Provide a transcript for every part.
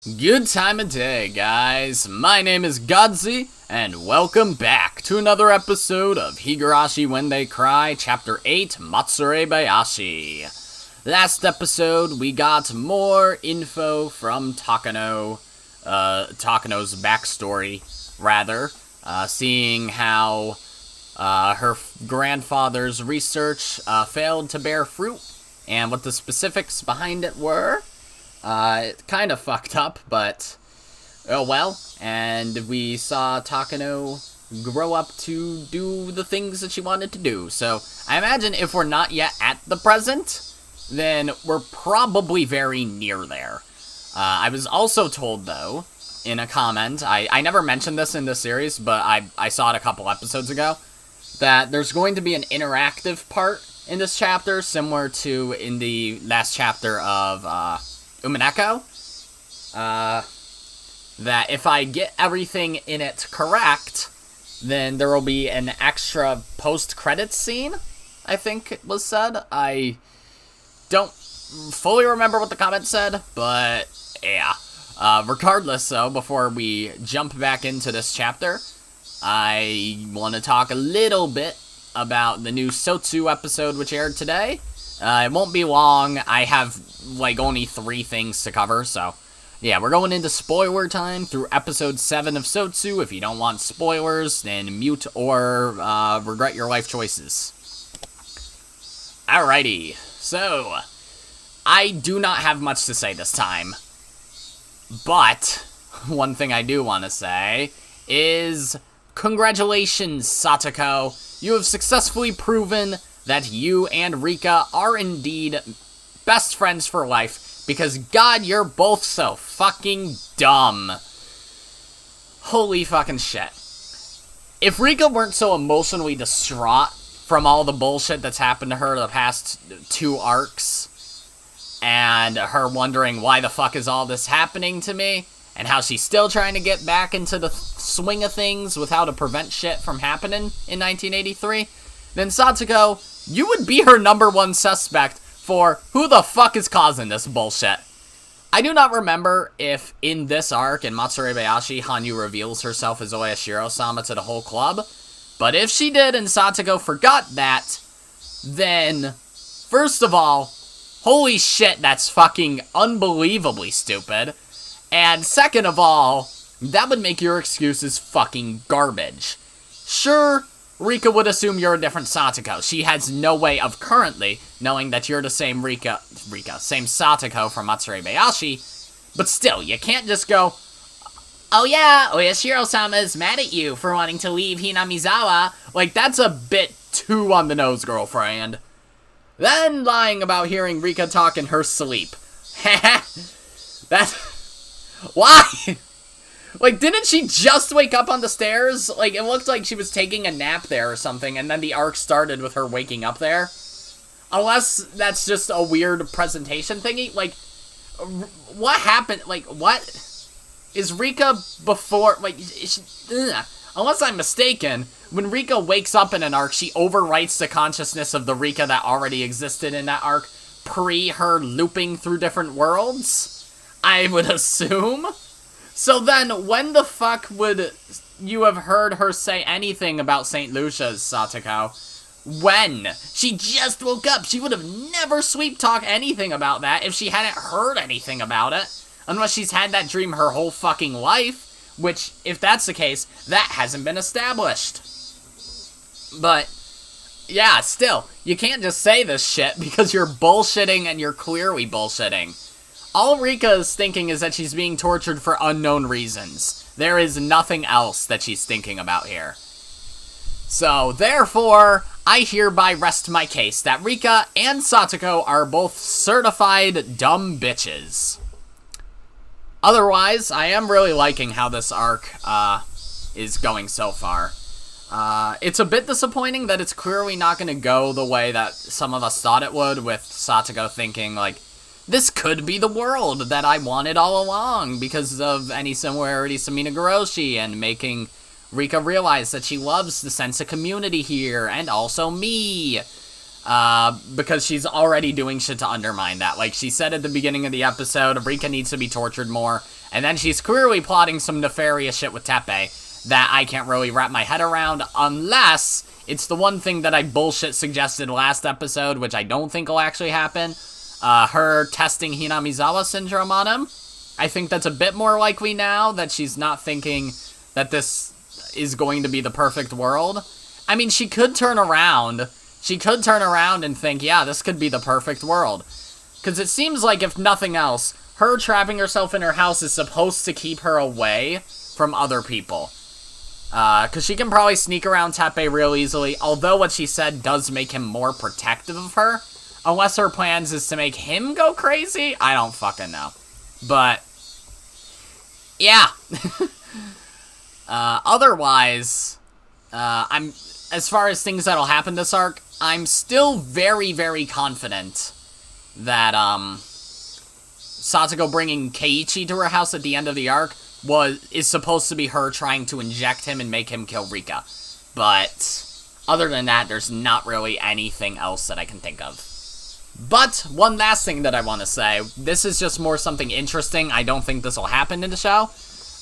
Good time of day, guys. My name is Godzi, and welcome back to another episode of Higurashi When They Cry, Ch.8 Matsuribayashi. Last episode, we got more info from Takano, Takano's backstory, rather, seeing how her grandfather's research failed to bear fruit, and what the specifics behind it were. It kind of fucked up, but oh well. And we saw Takano grow up to do the things that she wanted to do. So I imagine if we're not yet at the present, then we're probably very near there. I was also told, though, in a comment, I never mentioned this in this series, but I saw it a couple episodes ago, that there's going to be an interactive part in this chapter, similar to in the last chapter of, Umineko, that if I get everything in it correct, then there will be an extra post-credits scene, I think it was said. I don't fully remember what the comment said, but yeah. Regardless, though, before we jump back into this chapter, I want to talk a little bit about the new Sotsu episode which aired today. It won't be long. I have, only 3 things to cover, so yeah, we're going into spoiler time through episode 7 of Sotsu. If you don't want spoilers, then mute or regret your life choices. Alrighty, so I do not have much to say this time, but one thing I do want to say is congratulations, Satoko. You have successfully proven that you and Rika are indeed best friends for life, because God, you're both so fucking dumb. Holy fucking shit. If Rika weren't so emotionally distraught from all the bullshit that's happened to her the past 2 arcs, and her wondering why the fuck is all this happening to me, and how she's still trying to get back into the swing of things with how to prevent shit from happening in 1983, then Satoko, you would be her #1 suspect for who the fuck is causing this bullshit. I do not remember if in this arc in Matsuribayashi, Hanyu reveals herself as Oyashiro-sama to the whole club, but if she did and Satoko forgot that, then, first of all, holy shit, that's fucking unbelievably stupid, and second of all, that would make your excuses fucking garbage. Sure, Rika would assume you're a different Satoko. She has no way of currently knowing that you're the same same Satoko from Matsuribayashi, but still, you can't just go, oh yeah, Oyashiro-sama is mad at you for wanting to leave Hinamizawa. That's a bit too on the nose, girlfriend. Then lying about hearing Rika talk in her sleep. That's... Why? Didn't she just wake up on the stairs? It looked like she was taking a nap there or something, and then the arc started with her waking up there. Unless that's just a weird presentation thingy. What happened? What? Is Rika before, unless I'm mistaken, when Rika wakes up in an arc, she overwrites the consciousness of the Rika that already existed in that arc, pre her looping through different worlds? I would assume. So then, when the fuck would you have heard her say anything about St. Lucia's, Satoko? When? She just woke up. She would have never sweep-talked anything about that if she hadn't heard anything about it. Unless she's had that dream her whole fucking life, which, if that's the case, that hasn't been established. But, yeah, still, you can't just say this shit because you're bullshitting and you're clearly bullshitting. All Rika is thinking is that she's being tortured for unknown reasons. There is nothing else that she's thinking about here. So, therefore, I hereby rest my case that Rika and Satoko are both certified dumb bitches. Otherwise, I am really liking how this arc is going so far. It's a bit disappointing that it's clearly not going to go the way that some of us thought it would, with Satoko thinking, this could be the world that I wanted all along because of any similarities to Minaguroshi, and making Rika realize that she loves the sense of community here, and also me. because she's already doing shit to undermine that. Like, she said at the beginning of the episode, Rika needs to be tortured more, and then she's clearly plotting some nefarious shit with Teppei that I can't really wrap my head around, unless it's the one thing that I bullshit suggested last episode, which I don't think will actually happen, her testing Hinamizawa syndrome on him. I think that's a bit more likely now, that she's not thinking that this is going to be the perfect world. I mean, she could turn around. She could turn around and think, yeah, this could be the perfect world. Because it seems like, if nothing else, her trapping herself in her house is supposed to keep her away from other people. Because she can probably sneak around Teppei real easily, although what she said does make him more protective of her. Unless her plans is to make him go crazy? I don't fucking know. But, yeah. Otherwise, as far as things that'll happen this arc, I'm still very, very confident that, Satoko bringing Keiichi to her house at the end of the arc is supposed to be her trying to inject him and make him kill Rika. But, other than that, there's not really anything else that I can think of. But, one last thing that I want to say, this is just more something interesting, I don't think this will happen in the show.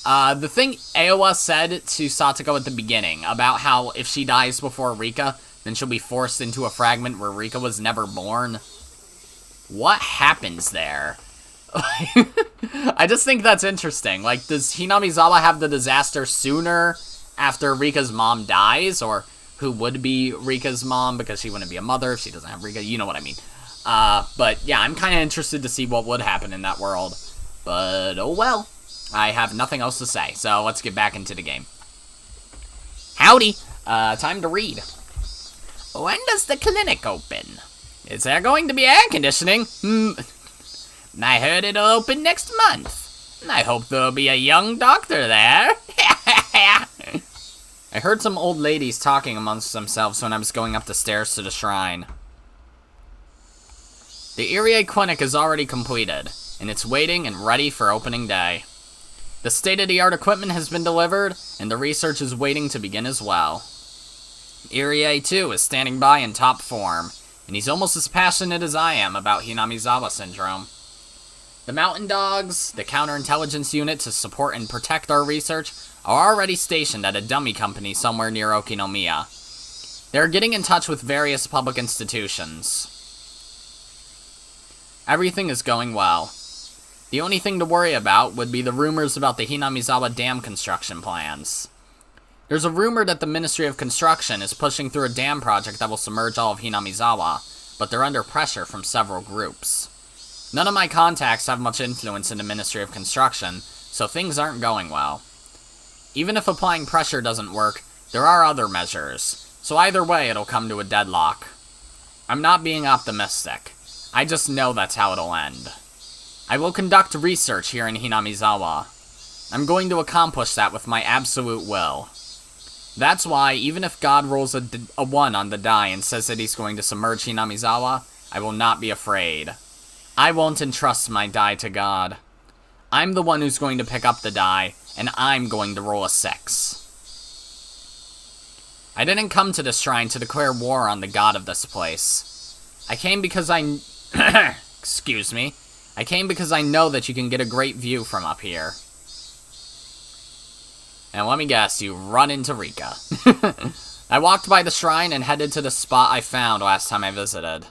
The thing Aowa said to Satoko at the beginning, about how if she dies before Rika, then she'll be forced into a fragment where Rika was never born. What happens there? I just think that's interesting. Like, does Hinamizawa have the disaster sooner after Rika's mom dies? Or who would be Rika's mom, because she wouldn't be a mother if she doesn't have Rika? You know what I mean. But yeah, I'm kind of interested to see what would happen in that world. But, oh well. I have nothing else to say, so let's get back into the game. Howdy! Time to read. When does the clinic open? Is there going to be air conditioning? I heard it'll open next month. I hope there'll be a young doctor there. I heard some old ladies talking amongst themselves when I was going up the stairs to the shrine. The Irie Clinic is already completed, and it's waiting and ready for opening day. The state-of-the-art equipment has been delivered, and the research is waiting to begin as well. Irie, too, is standing by in top form, and he's almost as passionate as I am about Hinamizawa syndrome. The Mountain Dogs, the counterintelligence unit to support and protect our research, are already stationed at a dummy company somewhere near Okinomiya. They're getting in touch with various public institutions. Everything is going well. The only thing to worry about would be the rumors about the Hinamizawa dam construction plans. There's a rumor that the Ministry of Construction is pushing through a dam project that will submerge all of Hinamizawa, but they're under pressure from several groups. None of my contacts have much influence in the Ministry of Construction, so things aren't going well. Even if applying pressure doesn't work, there are other measures, so either way it'll come to a deadlock. I'm not being optimistic. I just know that's how it'll end. I will conduct research here in Hinamizawa. I'm going to accomplish that with my absolute will. That's why, even if God rolls a 1 on the die and says that he's going to submerge Hinamizawa, I will not be afraid. I won't entrust my die to God. I'm the one who's going to pick up the die, and I'm going to roll a 6. I didn't come to this shrine to declare war on the god of this place. I came because excuse me. I came because I know that you can get a great view from up here. And let me guess, you run into Rika. I walked by the shrine and headed to the spot I found last time I visited.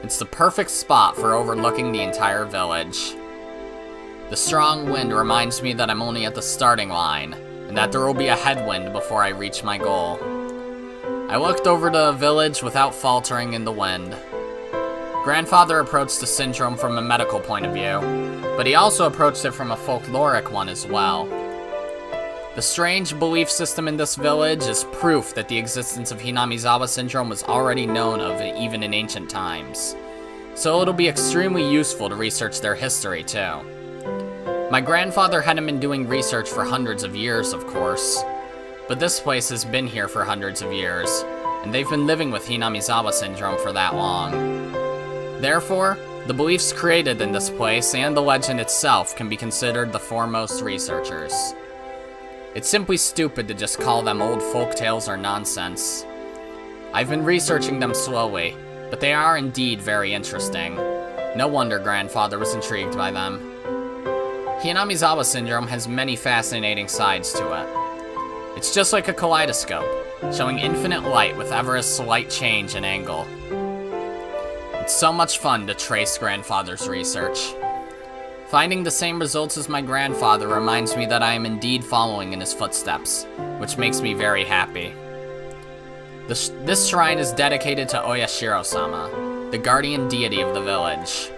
It's the perfect spot for overlooking the entire village. The strong wind reminds me that I'm only at the starting line, and that there will be a headwind before I reach my goal. I looked over the village without faltering in the wind. Grandfather approached the syndrome from a medical point of view, but he also approached it from a folkloric one as well. The strange belief system in this village is proof that the existence of Hinamizawa syndrome was already known of even in ancient times, so it'll be extremely useful to research their history too. My grandfather hadn't been doing research for hundreds of years, of course, but this place has been here for hundreds of years, and they've been living with Hinamizawa syndrome for that long. Therefore, the beliefs created in this place and the legend itself can be considered the foremost researchers. It's simply stupid to just call them old folktales or nonsense. I've been researching them slowly, but they are indeed very interesting. No wonder Grandfather was intrigued by them. Hinamizawa syndrome has many fascinating sides to it. It's just like a kaleidoscope, showing infinite light with ever a slight change in angle. It's so much fun to trace Grandfather's research. Finding the same results as my grandfather reminds me that I am indeed following in his footsteps, which makes me very happy. This shrine is dedicated to Oyashiro-sama, the guardian deity of the village.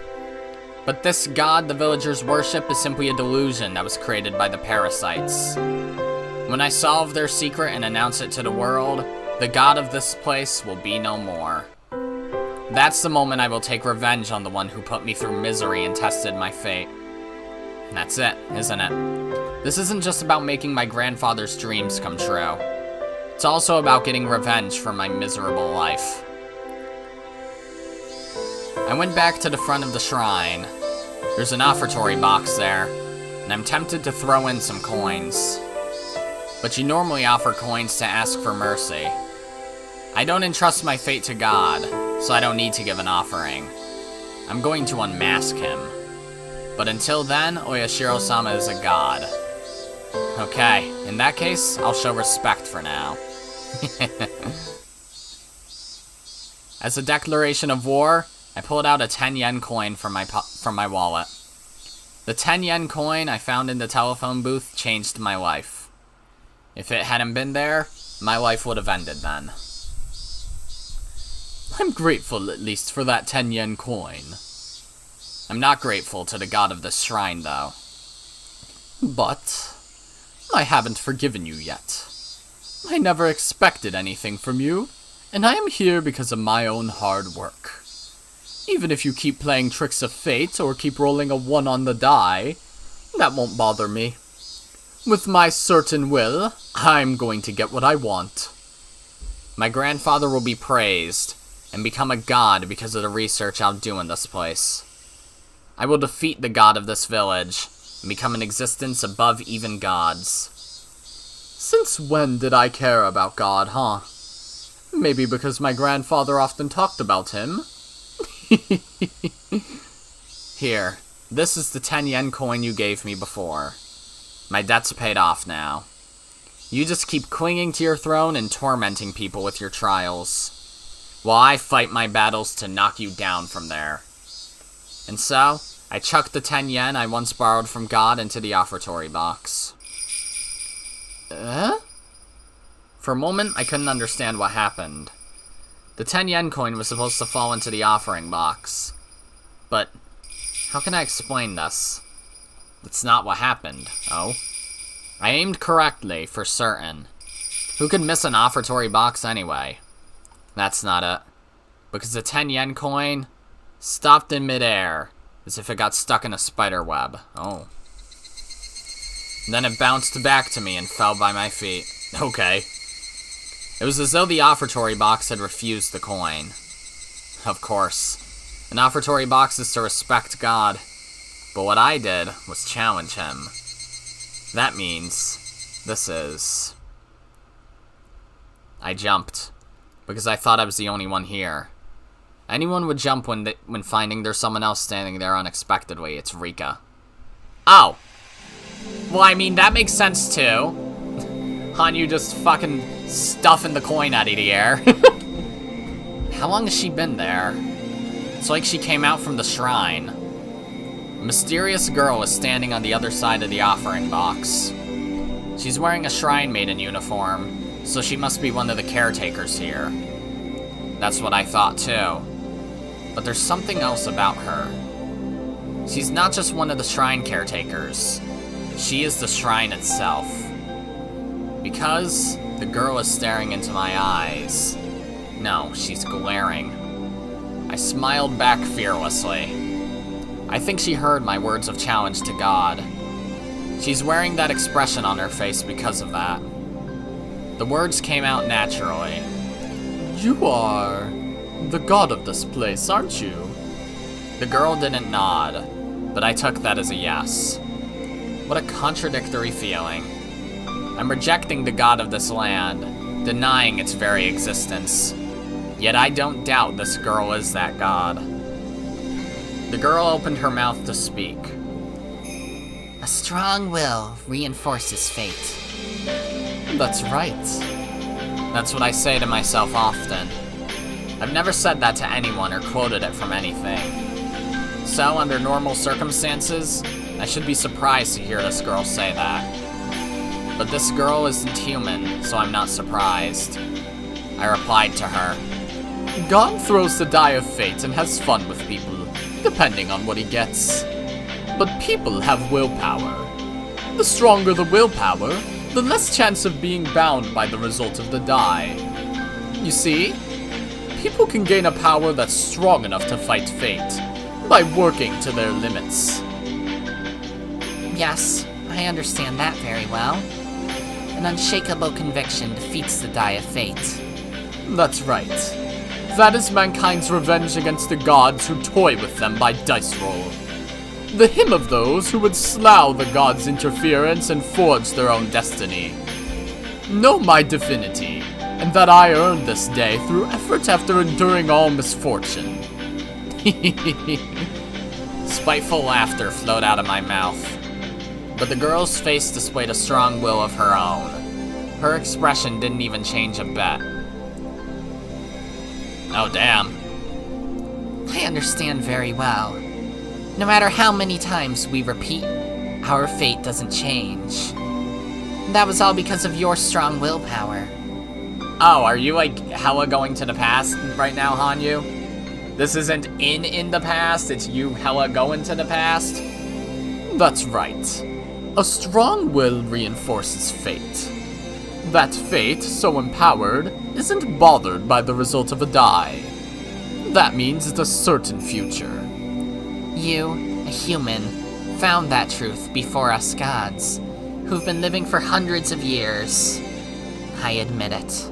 But this god the villagers worship is simply a delusion that was created by the parasites. When I solve their secret and announce it to the world, the god of this place will be no more. That's the moment I will take revenge on the one who put me through misery and tested my fate. And that's it, isn't it? This isn't just about making my grandfather's dreams come true. It's also about getting revenge for my miserable life. I went back to the front of the shrine. There's an offertory box there, and I'm tempted to throw in some coins. But you normally offer coins to ask for mercy. I don't entrust my fate to God, so I don't need to give an offering. I'm going to unmask him. But until then, Oyashiro-sama is a god. Okay, in that case, I'll show respect for now. As a declaration of war, I pulled out a 10 yen coin from my wallet. The 10 yen coin I found in the telephone booth changed my life. If it hadn't been there, my life would have ended then. I'm grateful at least for that 10 yen coin. I'm not grateful to the god of this shrine, though. But I haven't forgiven you yet. I never expected anything from you, and I am here because of my own hard work. Even if you keep playing tricks of fate or keep rolling a 1 on the die, that won't bother me. With my certain will, I'm going to get what I want. My grandfather will be praised and become a god because of the research I'll do in this place. I will defeat the god of this village and become an existence above even gods. Since when did I care about God, huh? Maybe because my grandfather often talked about him? Here, this is the 10 yen coin you gave me before. My debt's paid off now. You just keep clinging to your throne and tormenting people with your trials, while I fight my battles to knock you down from there. And so, I chucked the 10 yen I once borrowed from God into the offertory box. For a moment, I couldn't understand what happened. The 10 yen coin was supposed to fall into the offering box. But, how can I explain this? That's not what happened, oh? I aimed correctly, for certain. Who could miss an offertory box anyway? That's not it. Because the 10 yen coin stopped in midair, as if it got stuck in a spider web. Oh. Then it bounced back to me and fell by my feet. Okay. It was as though the offertory box had refused the coin. Of course. An offertory box is to respect God. But what I did was challenge him. That means this is... I jumped. Because I thought I was the only one here. Anyone would jump when finding there's someone else standing there unexpectedly. It's Rika. Oh! Well, I mean, that makes sense, too. Hanyu just fucking stuffing the coin out of the air. How long has she been there? It's like she came out from the shrine. A mysterious girl is standing on the other side of the offering box. She's wearing a shrine maiden uniform, so she must be one of the caretakers here. That's what I thought, too. But there's something else about her. She's not just one of the shrine caretakers. She is the shrine itself. Because the girl is staring into my eyes. No, she's glaring. I smiled back fearlessly. I think she heard my words of challenge to God. She's wearing that expression on her face because of that. The words came out naturally. You are the god of this place, aren't you? The girl didn't nod, but I took that as a yes. What a contradictory feeling. I'm rejecting the god of this land, denying its very existence, Yet I don't doubt this girl is that god. The girl opened her mouth to speak. A strong will reinforces fate. That's right. That's what I say to myself often. I've never said that to anyone or quoted it from anything. So, under normal circumstances, I should be surprised to hear this girl say that. But this girl isn't human, so I'm not surprised. I replied to her. God throws the die of fate and has fun with people, depending on what he gets. But people have willpower. The stronger the willpower, the less chance of being bound by the result of the die. You see, people can gain a power that's strong enough to fight fate by working to their limits. Yes, I understand that very well. An unshakable conviction defeats the die of fate. That's right. That is mankind's revenge against the gods who toy with them by dice roll. The hymn of those who would slough the gods' interference and forge their own destiny. Know my divinity, and that I earned this day through effort after enduring all misfortune. Spiteful laughter flowed out of my mouth. But the girl's face displayed a strong will of her own. Her expression didn't even change a bit. Oh, damn. I understand very well. No matter how many times we repeat, our fate doesn't change. That was all because of your strong willpower. Oh, are you like hella going to the past right now, Hanyu? This isn't in the past, it's you hella going to the past? That's right. A strong will reinforces fate. That fate, so empowered, isn't bothered by the result of a die. That means it's a certain future. You, a human, found that truth before us gods, who've been living for hundreds of years. I admit it.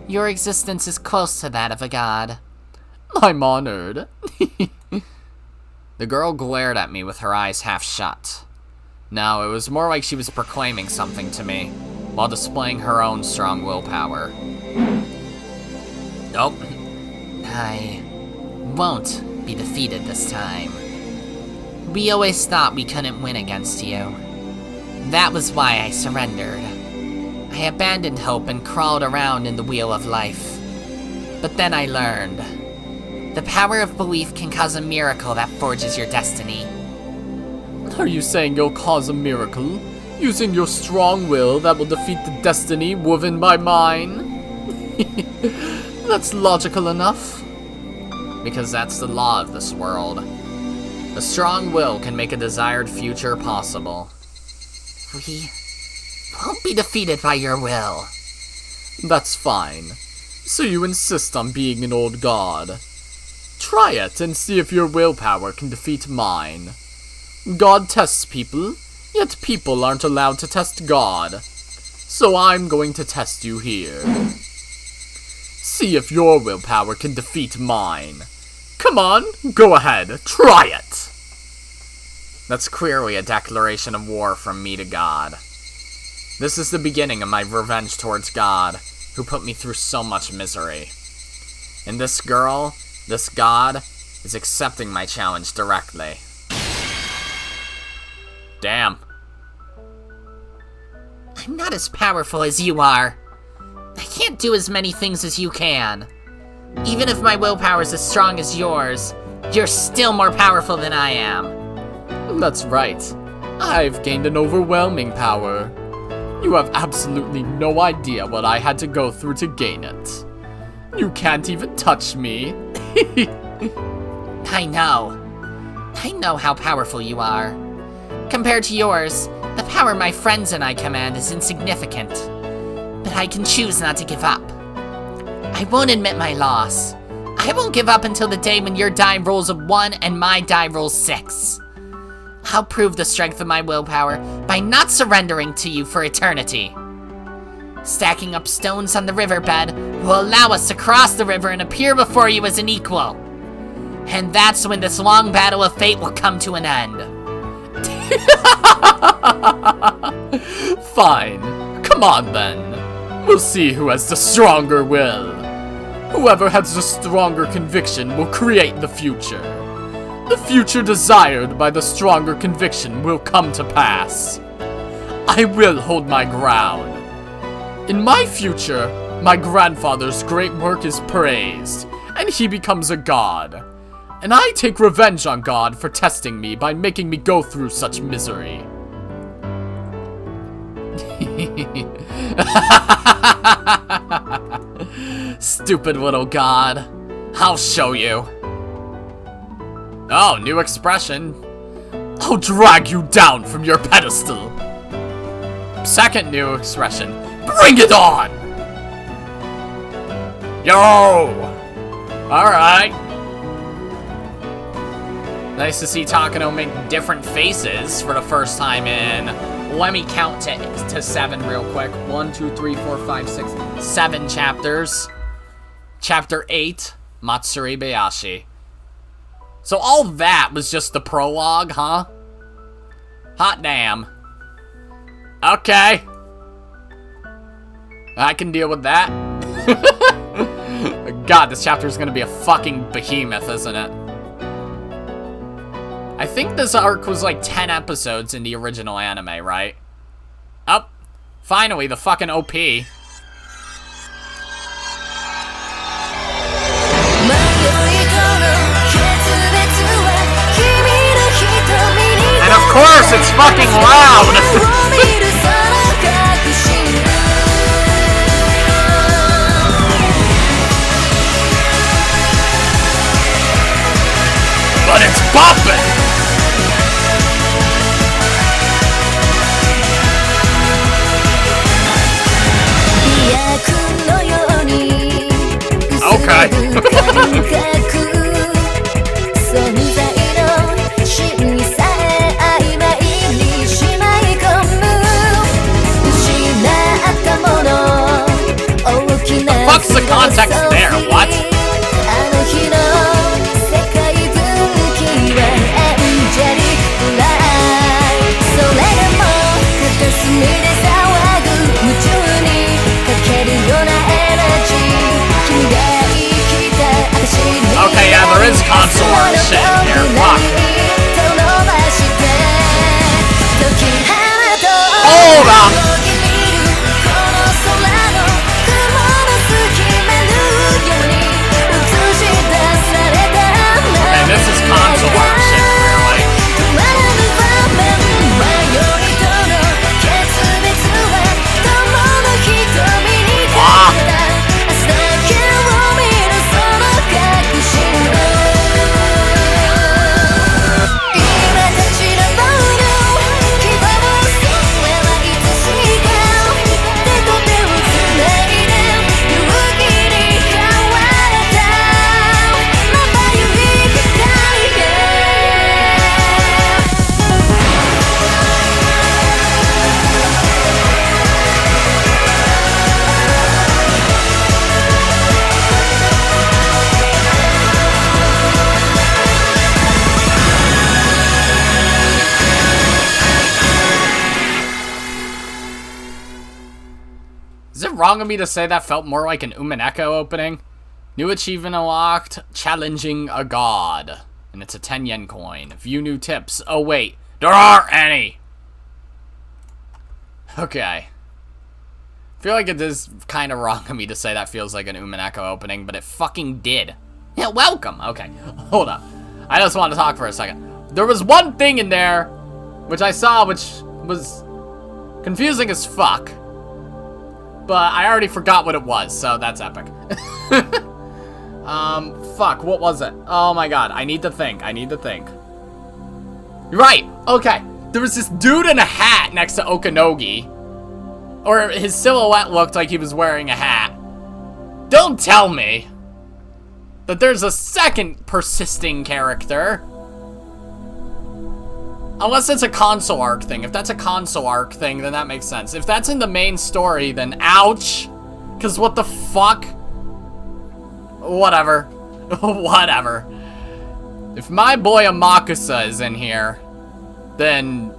Your existence is close to that of a god. I'm honored. The girl glared at me with her eyes half shut. No, it was more like she was proclaiming something to me, while displaying her own strong willpower. Nope. I won't be defeated this time. We always thought we couldn't win against you. That was why I surrendered. I abandoned hope and crawled around in the wheel of life. But then I learned. The power of belief can cause a miracle that forges your destiny. Are you saying you'll cause a miracle, using your strong will that will defeat the destiny woven by mine? That's logical enough. Because that's the law of this world. A strong will can make a desired future possible. We won't be defeated by your will. That's fine. So you insist on being an old god. Try it and see if your willpower can defeat mine. God tests people, yet people aren't allowed to test God. So I'm going to test you here. See if your willpower can defeat mine. Come on, go ahead, try it! That's clearly a declaration of war from me to God. This is the beginning of my revenge towards God, who put me through so much misery. And this girl, this god, is accepting my challenge directly. Damn. I'm not as powerful as you are. I can't do as many things as you can. Even if my willpower is as strong as yours, you're still more powerful than I am. That's right. I've gained an overwhelming power. You have absolutely no idea what I had to go through to gain it. You can't even touch me. I know. I know how powerful you are. Compared to yours, the power my friends and I command is insignificant. But I can choose not to give up. I won't admit my loss. I won't give up until the day when your die rolls a 1 and my die rolls 6. I'll prove the strength of my willpower by not surrendering to you for eternity. Stacking up stones on the riverbed will allow us to cross the river and appear before you as an equal. And that's when this long battle of fate will come to an end. Fine. Come on then. We'll see who has the stronger will. Whoever has the stronger conviction will create the future. The future desired by the stronger conviction will come to pass. I will hold my ground. In my future, my grandfather's great work is praised, and he becomes a god. And I take revenge on God for testing me by making me go through such misery. Stupid little god. I'll show you. Oh, new expression. I'll drag you down from your pedestal. Second new expression. Bring it on! Yo! Alright. Nice to see Takano make different faces for the first time in... Let me count to 7 real quick. 1, 2, 3, 4, 5, 6, 7 chapters. Chapter 8, Matsuribayashi. So all that was just the prologue, huh? Hot damn. Okay. I can deal with that. God, this chapter is gonna be a fucking behemoth, isn't it? I think this arc was like 10 episodes in the original anime, right? Oh, finally, the fucking OP. And of course, it's fucking loud! But it's bopping! Okay. The fuck's the context there? What? Okay, yeah, there is console art shit in here. Fuck. Hold on. And this is console art shit, really. Ah. Is it wrong of me to say that felt more like an Umineko opening? New achievement unlocked, challenging a god. And it's a 10 yen coin. View new tips. Oh wait, there aren't any! Okay. I feel like it is kind of wrong of me to say that feels like an Umineko opening, but it fucking did. Yeah, welcome! Okay, hold up. I just want to talk for a second. There was one thing in there, which I saw, which was confusing as fuck. But I already forgot what it was, so that's epic. Fuck, what was it? Oh my god, I need to think, Right, okay. There was this dude in a hat next to Okanogi. Or his silhouette looked like he was wearing a hat. Don't tell me that there's a second persisting character. Unless it's a console arc thing. If that's a console arc thing, then that makes sense. If that's in the main story, then ouch. Because what the fuck? Whatever. Whatever. If my boy Amakusa is in here, then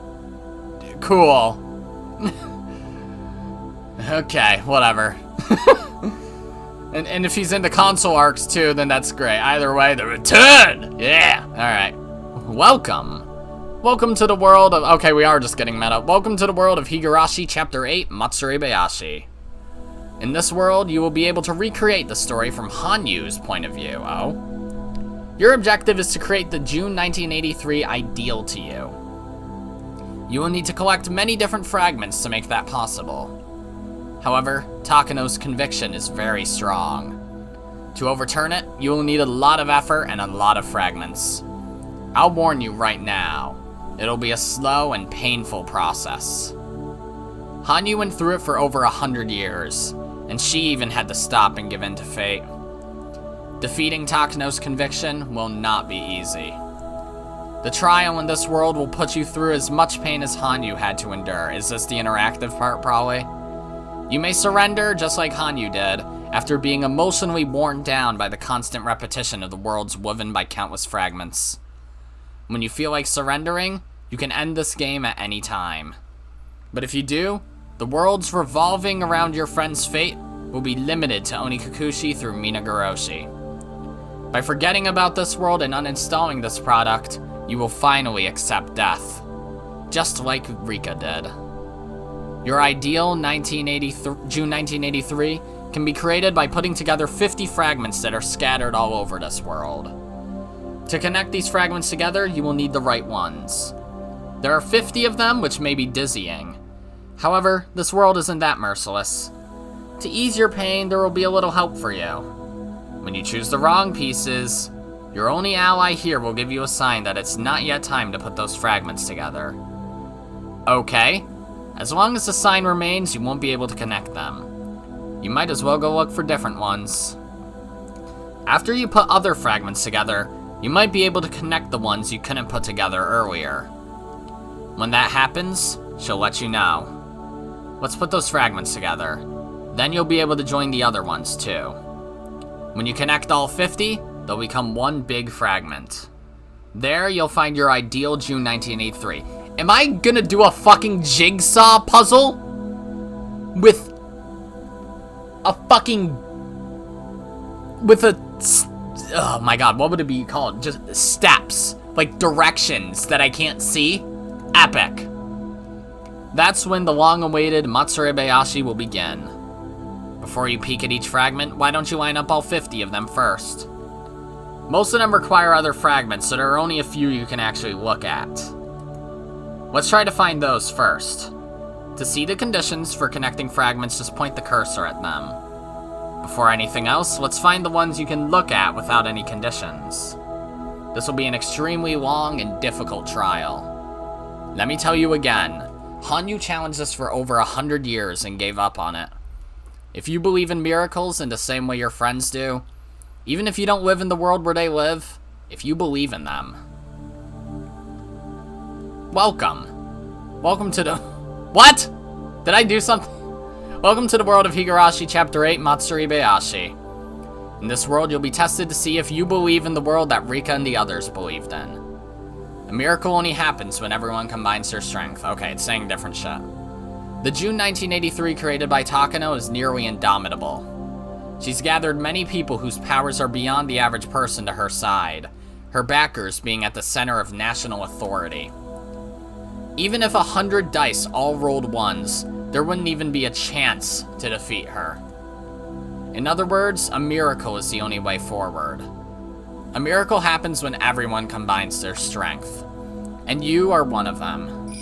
cool. Okay, whatever. And if he's into console arcs too, then that's great. Either way, the return! Yeah! Alright. Welcome. Welcome to the world of... Okay, we are just getting meta. Welcome to the world of Higurashi Chapter 8 Matsuribayashi. In this world, you will be able to recreate the story from Hanyu's point of view. Oh? Your objective is to create the June 1983 ideal to you. You will need to collect many different fragments to make that possible. However, Takano's conviction is very strong. To overturn it, you will need a lot of effort and a lot of fragments. I'll warn you right now, it'll be a slow and painful process. Hanyu went through it for over 100 years, and she even had to stop and give in to fate. Defeating Takano's conviction will not be easy. The trial in this world will put you through as much pain as Hanyu had to endure. Is this the interactive part, probably? You may surrender just like Hanyu did, after being emotionally worn down by the constant repetition of the worlds woven by countless fragments. When you feel like surrendering, you can end this game at any time. But if you do, the worlds revolving around your friend's fate will be limited to Onikakushi through Minaguroshi. By forgetting about this world and uninstalling this product, you will finally accept death. Just like Rika did. Your ideal June 1983 can be created by putting together 50 fragments that are scattered all over this world. To connect these fragments together, you will need the right ones. There are 50 of them, which may be dizzying. However, this world isn't that merciless. To ease your pain, there will be a little help for you. When you choose the wrong pieces, your only ally here will give you a sign that it's not yet time to put those fragments together. Okay, as long as the sign remains, you won't be able to connect them. You might as well go look for different ones. After you put other fragments together, you might be able to connect the ones you couldn't put together earlier. When that happens, she'll let you know. Let's put those fragments together. Then you'll be able to join the other ones too. When you connect all 50, they'll become one big fragment. There, you'll find your ideal June 1983. Am I gonna do a fucking jigsaw puzzle? With a fucking... With a... Oh my god, what would it be called? Just steps. Like directions that I can't see? Epic. That's when the long-awaited Matsuribayashi will begin. Before you peek at each fragment, why don't you line up all 50 of them first? Most of them require other fragments, so there are only a few you can actually look at. Let's try to find those first. To see the conditions for connecting fragments, just point the cursor at them. Before anything else, let's find the ones you can look at without any conditions. This will be an extremely long and difficult trial. Let me tell you again, Hanyu challenged us for over 100 years and gave up on it. If you believe in miracles in the same way your friends do, even if you don't live in the world where they live, if you believe in them. Welcome. Welcome to the... What? Did I do something? Welcome to the world of Higurashi Chapter 8 Matsuribayashi. In this world, you'll be tested to see if you believe in the world that Rika and the others believed in. A miracle only happens when everyone combines their strength. Okay, it's saying different shit. The June 1983 created by Takano is nearly indomitable. She's gathered many people whose powers are beyond the average person to her side, her backers being at the center of national authority. Even if 100 dice all rolled ones, there wouldn't even be a chance to defeat her. In other words, a miracle is the only way forward. A miracle happens when everyone combines their strength, and you are one of them.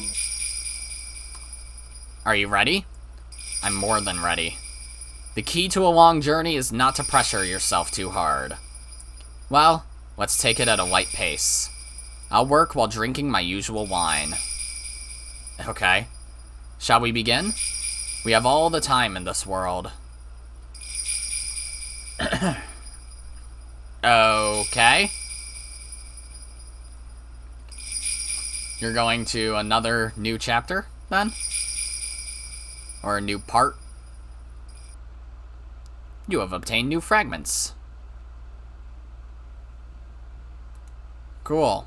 Are you ready? I'm more than ready. The key to a long journey is not to pressure yourself too hard. Well, let's take it at a light pace. I'll work while drinking my usual wine. Okay. Shall we begin? We have all the time in this world. Okay. You're going to another new chapter, then? Or a new part? You have obtained new fragments. Cool.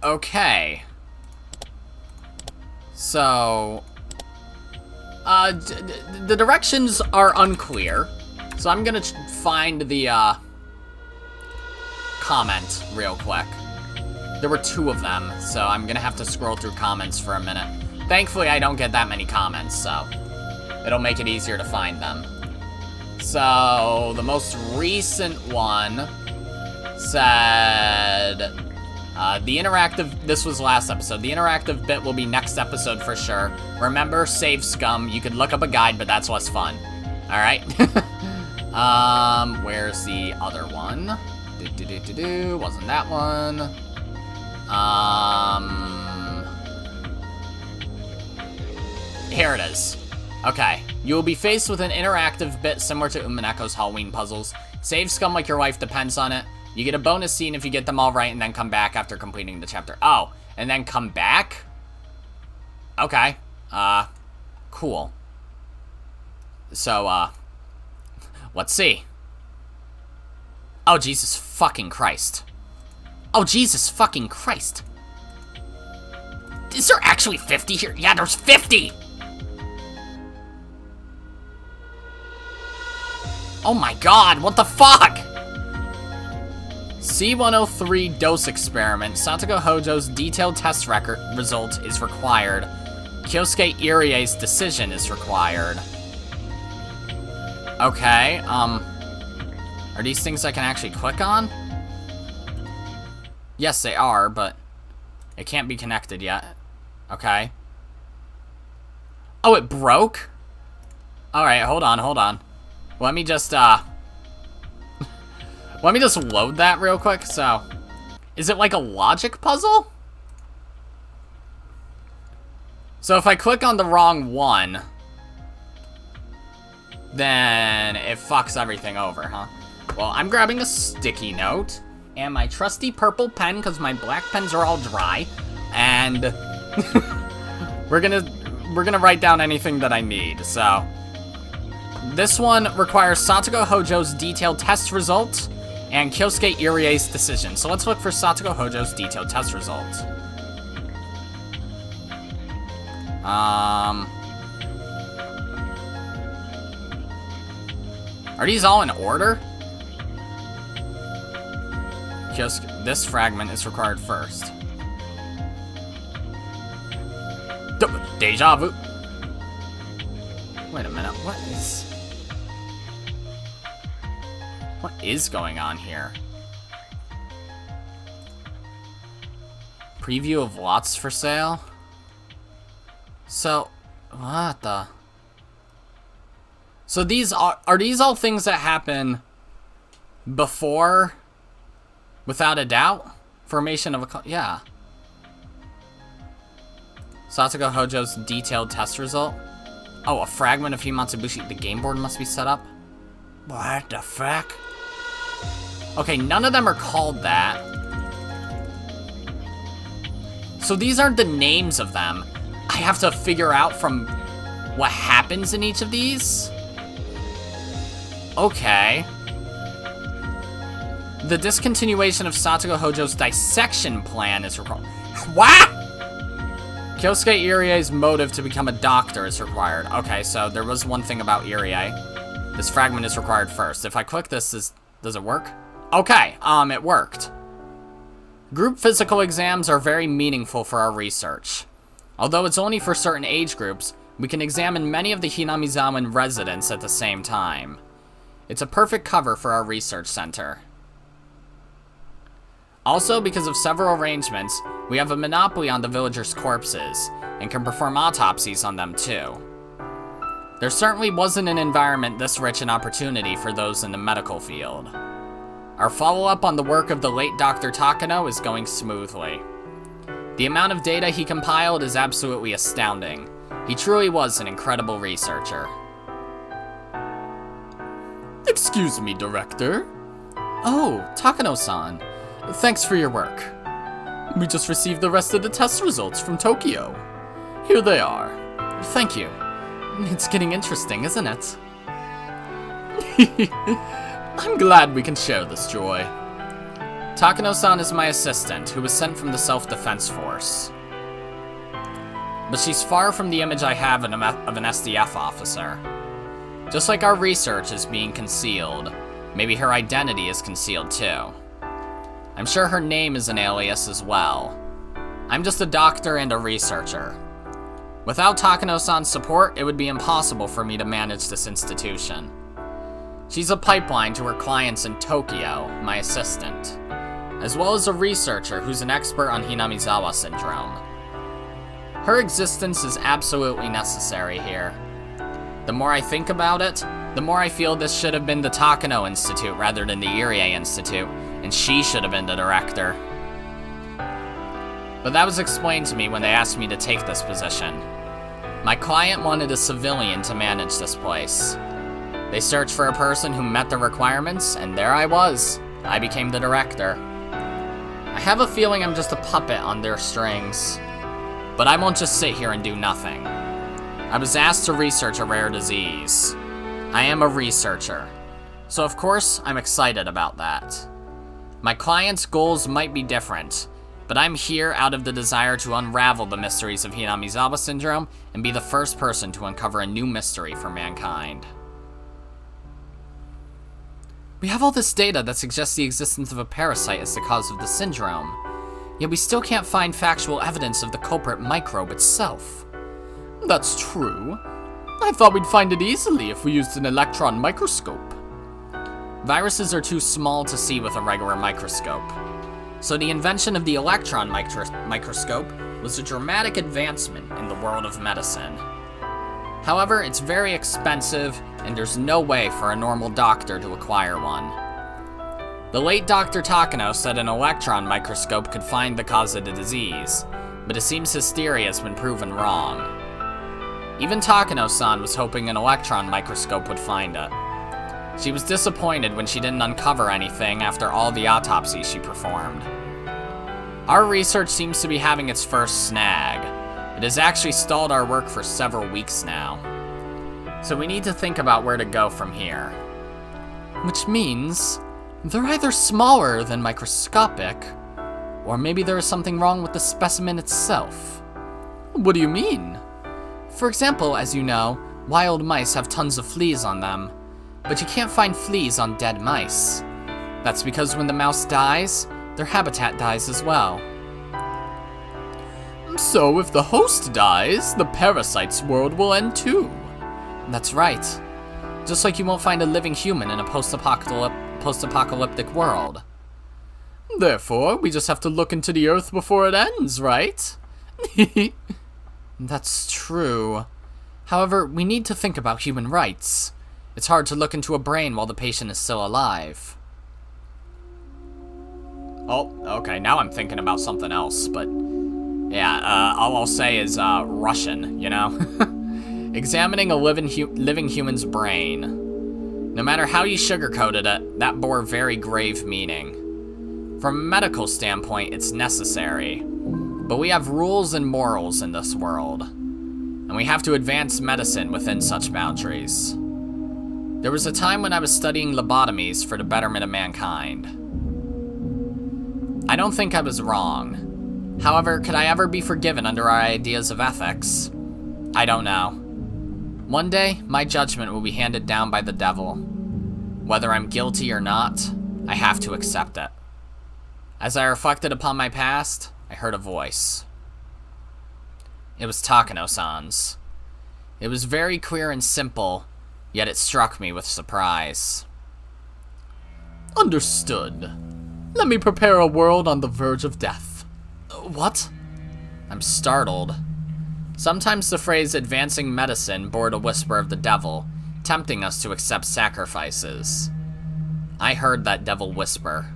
Okay. So... The directions are unclear, so I'm gonna find the, comment real quick. There were 2 of them, so I'm gonna have to scroll through comments for a minute. Thankfully, I don't get that many comments, so it'll make it easier to find them. So, the most recent one said, this was last episode. The interactive bit will be next episode for sure. Remember, save scum. You could look up a guide, but that's less fun. Alright? Where's the other one? Wasn't that one. Here it is. Okay. You will be faced with an interactive bit similar to Umaneko's Halloween puzzles. Save scum like your life depends on it. You get a bonus scene if you get them all right and then come back after completing the chapter. Oh, and then come back? Okay. Cool. So, let's see. Oh, Jesus fucking Christ. Oh, Jesus fucking Christ. Is there actually 50 here? Yeah, there's 50! Oh my god, what the fuck? C-103 dose experiment. Satogo Hojo's detailed test record result is required. Kyosuke Irie's decision is required. Okay, are these things I can actually click on? Yes, they are, but it can't be connected yet. Okay. Oh, it broke? Alright, hold on. Let me just, let me just load that real quick, so... Is it like a logic puzzle? So if I click on the wrong one, then it fucks everything over, huh? Well, I'm grabbing a sticky note, and my trusty purple pen, because my black pens are all dry, and we're gonna write down anything that I need, so... This one requires Satogo Hojo's detailed test result and Kyosuke Irie's decision. So let's look for Satogo Hojo's detailed test result. Are these all in order? This fragment is required first. Deja vu. Wait a minute, what is going on here? Preview of lots for sale? So, what the? So these are these all things that happen before, without a doubt? Formation of a, yeah. Satogo Hojo's detailed test result? Oh, a fragment of Himatsubushi. The game board must be set up? What the fuck? Okay, none of them are called that. So these aren't the names of them. I have to figure out from what happens in each of these? Okay. The discontinuation of Satogo Hojo's dissection plan is required. What? Kyosuke Irie's motive to become a doctor is required. Okay, so there was one thing about Irie. This fragment is required first. If I click this, does it work? Okay, it worked. Group physical exams are very meaningful for our research. Although it's only for certain age groups, we can examine many of the Hinamizawa residents at the same time. It's a perfect cover for our research center. Also, because of several arrangements, we have a monopoly on the villagers' corpses, and can perform autopsies on them too. There certainly wasn't an environment this rich in opportunity for those in the medical field. Our follow-up on the work of the late Dr. Takano is going smoothly. The amount of data he compiled is absolutely astounding. He truly was an incredible researcher. Excuse me, Director. Oh, Takano-san. Thanks for your work. We just received the rest of the test results from Tokyo. Here they are. Thank you. It's getting interesting, isn't it? I'm glad we can share this joy. Takano-san is my assistant, who was sent from the Self-Defense Force. but she's far from the image I have of an SDF officer. Just like our research is being concealed, maybe her identity is concealed too. I'm sure her name is an alias as well. I'm just a doctor and a researcher. Without Takano-san's support, it would be impossible for me to manage this institution. She's a pipeline to her clients in Tokyo, my assistant, as well as a researcher who's an expert on Hinamizawa syndrome. Her existence is absolutely necessary here. The more I think about it, the more I feel this should have been the Takano Institute rather than the Irie Institute, and she should have been the director. But that was explained to me when they asked me to take this position. My client wanted a civilian to manage this place. They searched for a person who met the requirements, and there I was. I became the director. I have a feeling I'm just a puppet on their strings. But I won't just sit here and do nothing. I was asked to research a rare disease. I am a researcher, so of course I'm excited about that. My client's goals might be different, but I'm here out of the desire to unravel the mysteries of Hinamizawa syndrome and be the first person to uncover a new mystery for mankind. We have all this data that suggests the existence of a parasite as the cause of the syndrome, yet we still can't find factual evidence of the culprit microbe itself. That's true. I thought we'd find it easily if we used an electron microscope. Viruses are too small to see with a regular microscope, so the invention of the electron microscope was a dramatic advancement in the world of medicine. However, it's very expensive, and there's no way for a normal doctor to acquire one. The late Dr. Takano said an electron microscope could find the cause of the disease, but it seems his theory has been proven wrong. Even Takano-san was hoping an electron microscope would find it. She was disappointed when she didn't uncover anything after all the autopsies she performed. Our research seems to be having its first snag. It has actually stalled our work for several weeks now. So we need to think about where to go from here. Which means they're either smaller than microscopic, or maybe there is something wrong with the specimen itself. What do you mean? For example, as you know, wild mice have tons of fleas on them, but you can't find fleas on dead mice. That's because when the mouse dies, their habitat dies as well. So if the host dies, the parasite's world will end too. That's right. Just like you won't find a living human in a post-apocalyptic world. Therefore, we just have to look into the earth before it ends, right? That's true. However, we need to think about human rights. It's hard to look into a brain while the patient is still alive. Oh, okay, now I'm thinking about something else, but yeah, all I'll say is Russian, you know? Examining a living human's brain. No matter how you sugarcoated it, that bore very grave meaning. From a medical standpoint, it's necessary. But we have rules and morals in this world, and we have to advance medicine within such boundaries. There was a time when I was studying lobotomies for the betterment of mankind. I don't think I was wrong. However, could I ever be forgiven under our ideas of ethics? I don't know. One day, my judgment will be handed down by the devil. Whether I'm guilty or not, I have to accept it. As I reflected upon my past, I heard a voice. It was Takano-san's. It was very clear and simple, yet it struck me with surprise. Understood. Let me prepare a world on the verge of death. What? I'm startled. Sometimes the phrase advancing medicine bore the whisper of the devil, tempting us to accept sacrifices. I heard that devil whisper.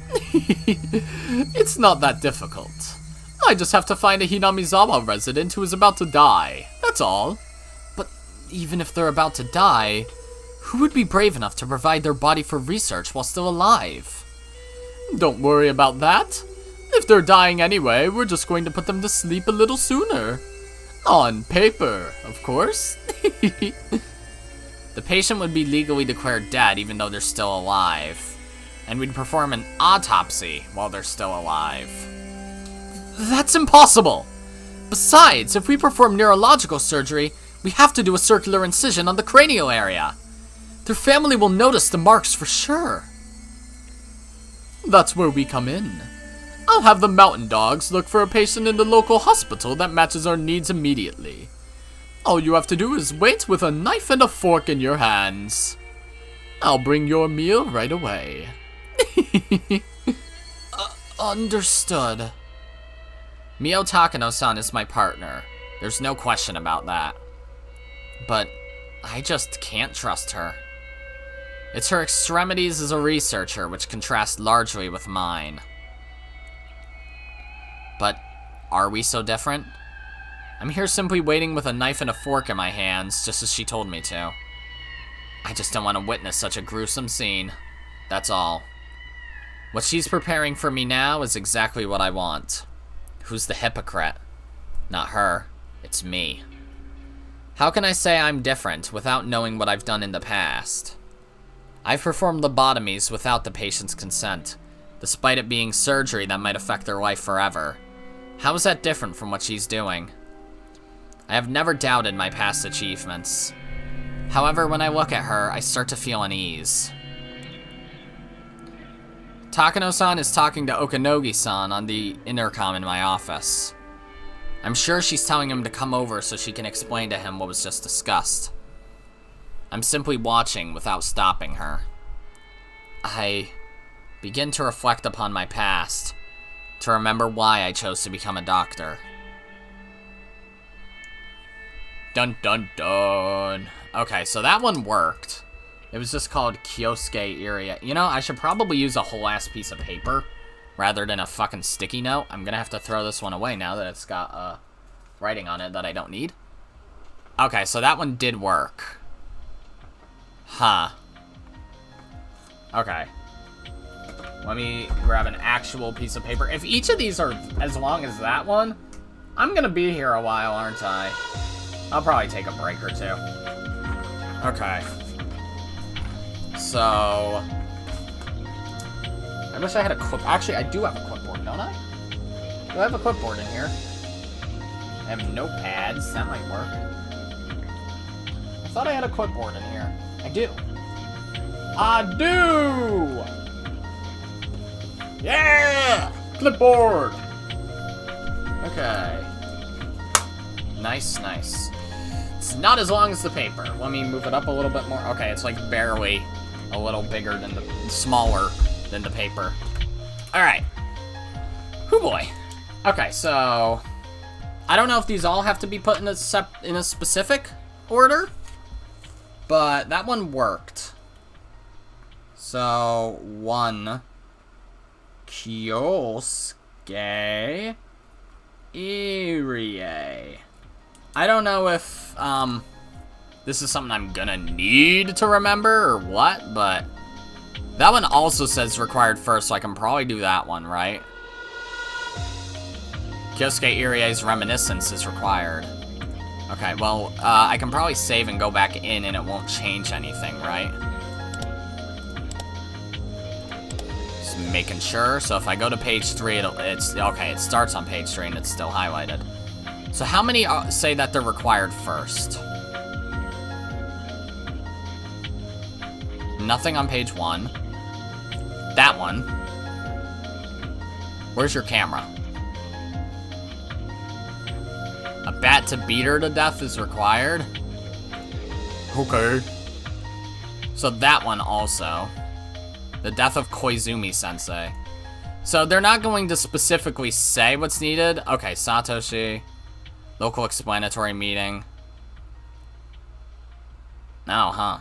It's not that difficult. I just have to find a Hinamizawa resident who is about to die. That's all. But even if they're about to die, who would be brave enough to provide their body for research while still alive? Don't worry about that. If they're dying anyway, we're just going to put them to sleep a little sooner. On paper, of course. The patient would be legally declared dead even though they're still alive. And we'd perform an autopsy while they're still alive. That's impossible! Besides, if we perform neurological surgery, we have to do a circular incision on the cranial area. Their family will notice the marks for sure. That's where we come in. I'll have the mountain dogs look for a patient in the local hospital that matches our needs immediately. All you have to do is wait with a knife and a fork in your hands. I'll bring your meal right away. Understood. Mio Takano-san is my partner. There's no question about that. But I just can't trust her. It's her extremities as a researcher which contrast largely with mine. But are we so different? I'm here simply waiting with a knife and a fork in my hands, just as she told me to. I just don't want to witness such a gruesome scene. That's all. What she's preparing for me now is exactly what I want. Who's the hypocrite? Not her. It's me. How can I say I'm different without knowing what I've done in the past? I've performed lobotomies without the patient's consent, despite it being surgery that might affect their life forever. How is that different from what she's doing? I have never doubted my past achievements. However, when I look at her, I start to feel unease. Takano-san is talking to Okanogi-san on the intercom in my office. I'm sure she's telling him to come over so she can explain to him what was just discussed. I'm simply watching without stopping her. I begin to reflect upon my past, to remember why I chose to become a doctor. Dun dun dun. Okay, so that one worked. It was just called Kyosuke Area. You know, I should probably use a whole ass piece of paper rather than a fucking sticky note. I'm gonna have to throw this one away now that it's got writing on it that I don't need. Okay, so that one did work. Huh. Okay. Let me grab an actual piece of paper. If each of these are as long as that one, I'm gonna be here a while, aren't I? I'll probably take a break or two. Okay. So... I wish I had a clip... Actually, I do have a clipboard, don't I? Do I have a clipboard in here? I have notepads. That might work. I thought I had a clipboard in here. I do. I do! Yeah! Clipboard! Okay. Nice, nice. It's not as long as the paper. Let me move it up a little bit more. Okay, it's like barely a little bigger than the... smaller than the paper. Alright. Whoo boy. Okay, so... I don't know if these all have to be put in a specific order, but that one worked. So, 1... Kyosuke Area. I don't know if, this is something I'm gonna need to remember or what, but that one also says required first, so I can probably do that one, right? Kyosuke Irie's reminiscence is required. Okay, well, I can probably save and go back in and it won't change anything, right? Just making sure. So if I go to page 3, it's okay, it starts on page 3 and it's still highlighted. So how many say that they're required first? Nothing on page 1. That one. Where's your camera? A bat to beat her to death is required? Okay. So that one also. The death of Koizumi-sensei. So they're not going to specifically say what's needed. Okay, Satoshi. Local explanatory meeting. Oh, huh.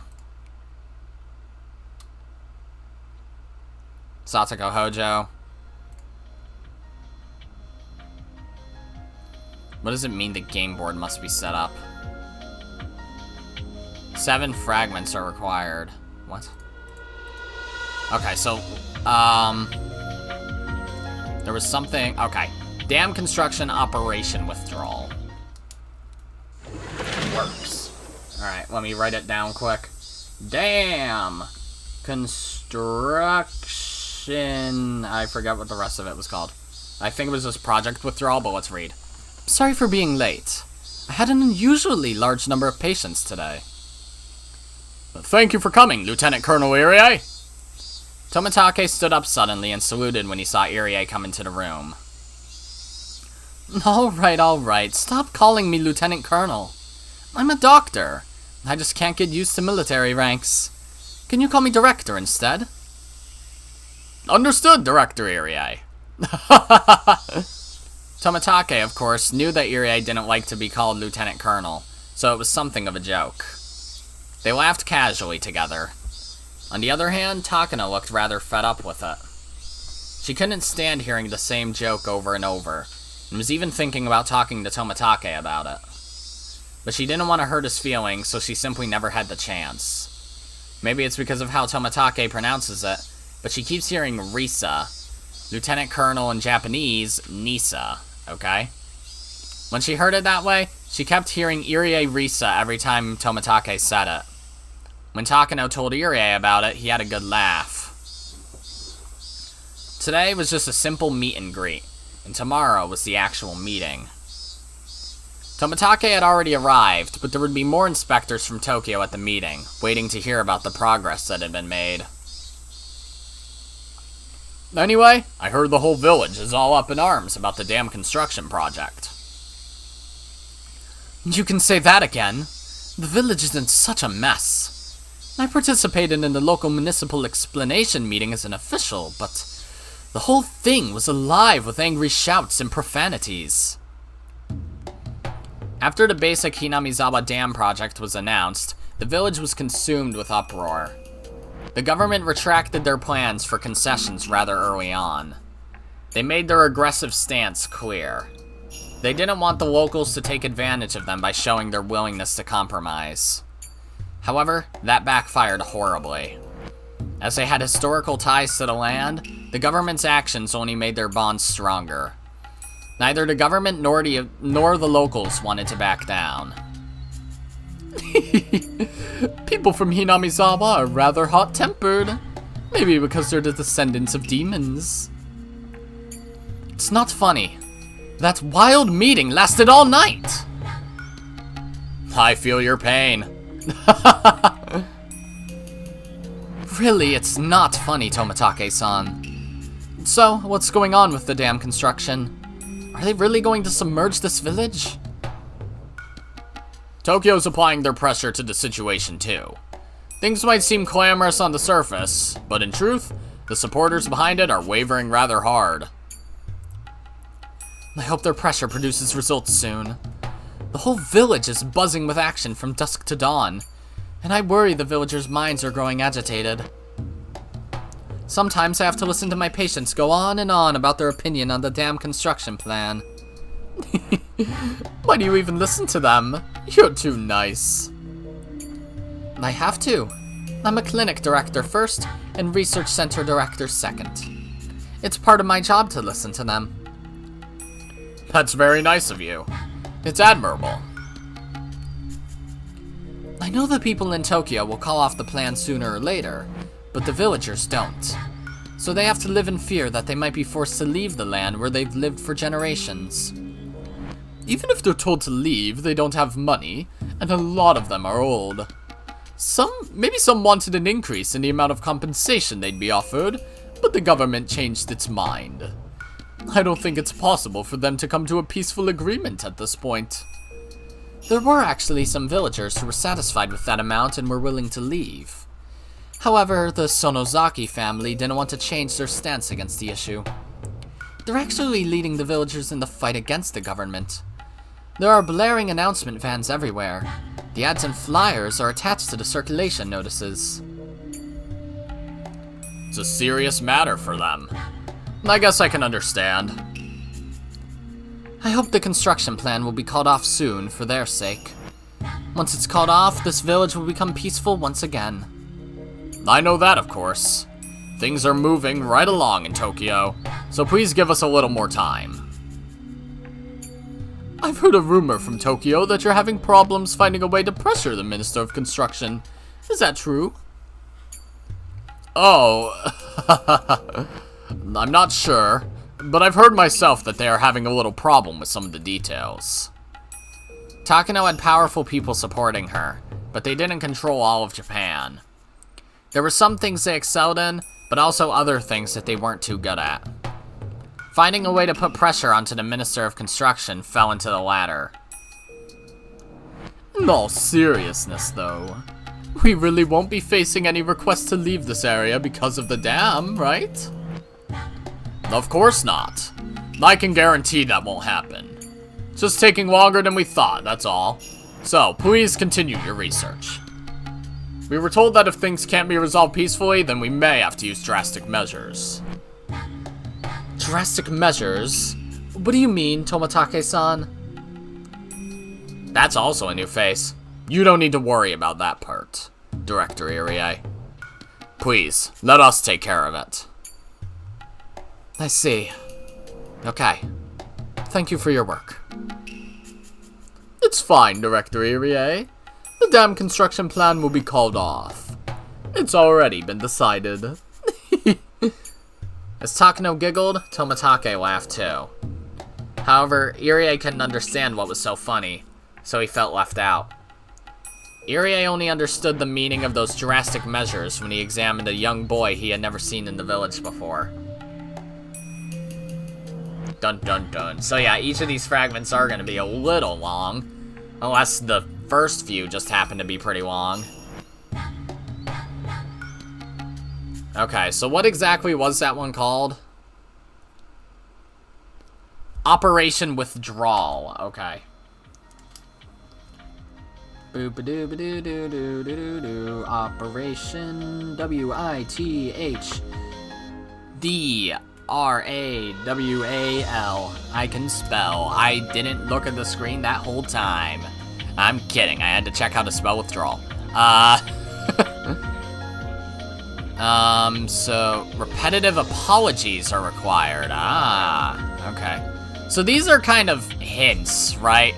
Satoko Hojo. What does it mean the game board must be set up? 7 fragments are required. What? Okay, so, there was something, okay. Dam construction operation withdrawal. Works. Alright, let me write it down quick. Dam construction, I forget what the rest of it was called. I think it was just project withdrawal, but let's read. Sorry for being late. I had an unusually large number of patients today. Thank you for coming, Lieutenant Colonel Irie. Tomitake stood up suddenly and saluted when he saw Irie come into the room. Alright. Stop calling me Lieutenant Colonel. I'm a doctor. I just can't get used to military ranks. Can you call me Director instead? Understood, Director Irie. Tomitake, of course, knew that Irie didn't like to be called Lieutenant Colonel, so it was something of a joke. They laughed casually together. On the other hand, Takano looked rather fed up with it. She couldn't stand hearing the same joke over and over, and was even thinking about talking to Tomitake about it. But she didn't want to hurt his feelings, so she simply never had the chance. Maybe it's because of how Tomitake pronounces it, but she keeps hearing Risa. Lieutenant Colonel in Japanese, Nisa, okay? When she heard it that way, she kept hearing Irie Risa every time Tomitake said it. When Takano told Irie about it, he had a good laugh. Today was just a simple meet and greet, and tomorrow was the actual meeting. Tomitake had already arrived, but there would be more inspectors from Tokyo at the meeting, waiting to hear about the progress that had been made. Anyway, I heard the whole village is all up in arms about the dam construction project. You can say that again. The village is in such a mess. I participated in the local municipal explanation meeting as an official, but the whole thing was alive with angry shouts and profanities. After the basic Hinamizawa Dam project was announced, the village was consumed with uproar. The government retracted their plans for concessions rather early on. They made their aggressive stance clear. They didn't want the locals to take advantage of them by showing their willingness to compromise. However, that backfired horribly. As they had historical ties to the land, the government's actions only made their bonds stronger. Neither the government nor the locals wanted to back down. People from Hinamizawa are rather hot-tempered. Maybe because they're the descendants of demons. It's not funny. That wild meeting lasted all night. I feel your pain. Really, it's not funny, Tomitake-san. So, what's going on with the dam construction? Are they really going to submerge this village? Tokyo's applying their pressure to the situation too. Things might seem glamorous on the surface, but in truth, the supporters behind it are wavering rather hard. I hope their pressure produces results soon. The whole village is buzzing with action from dusk to dawn, and I worry the villagers' minds are growing agitated. Sometimes I have to listen to my patients go on and on about their opinion on the dam construction plan. Why do you even listen to them? You're too nice. I have to. I'm a clinic director first, and research center director second. It's part of my job to listen to them. That's very nice of you. It's admirable. I know the people in Tokyo will call off the plan sooner or later, but the villagers don't. So they have to live in fear that they might be forced to leave the land where they've lived for generations. Even if they're told to leave, they don't have money, and a lot of them are old. Maybe some wanted an increase in the amount of compensation they'd be offered, but the government changed its mind. I don't think it's possible for them to come to a peaceful agreement at this point. There were actually some villagers who were satisfied with that amount and were willing to leave. However, the Sonozaki family didn't want to change their stance against the issue. They're actually leading the villagers in the fight against the government. There are blaring announcement vans everywhere. The ads and flyers are attached to the circulation notices. It's a serious matter for them. I guess I can understand. I hope the construction plan will be called off soon for their sake. Once it's called off, this village will become peaceful once again. I know that, of course. Things are moving right along in Tokyo, so please give us a little more time. I've heard a rumor from Tokyo that you're having problems finding a way to pressure the Minister of Construction. Is that true? Oh, I'm not sure. but I've heard myself that they are having a little problem with some of the details. Takano had powerful people supporting her, but they didn't control all of Japan. There were some things they excelled in, but also other things that they weren't too good at. Finding a way to put pressure onto the Minister of Construction fell into the latter. In all seriousness, though, we really won't be facing any requests to leave this area because of the dam, right? Of course not. I can guarantee that won't happen. It's just taking longer than we thought, that's all. So, please continue your research. We were told that if things can't be resolved peacefully, then we may have to use drastic measures. Drastic measures? What do you mean, Tomatake-san? That's also a new face. You don't need to worry about that part, Director Irie. Please, let us take care of it. I see. Okay. Thank you for your work. It's fine, Director Irie. The dam construction plan will be called off. It's already been decided. As Takano giggled, Tomatake laughed too. However, Irie couldn't understand what was so funny, so he felt left out. Irie only understood the meaning of those drastic measures when he examined a young boy he had never seen in the village before. Dun dun dun. So yeah, each of these fragments are going to be a little long, unless the first few just happen to be pretty long. Okay, so what exactly was that one called? Operation Withdrawal. Okay. Boop-a-doo-ba-doo-doo-doo-doo-doo-doo. Operation Withdrawal. I can spell. I didn't look at the screen that whole time. I'm kidding. I had to check how to spell withdrawal. So repetitive apologies are required. Okay. So these are kind of hints, right?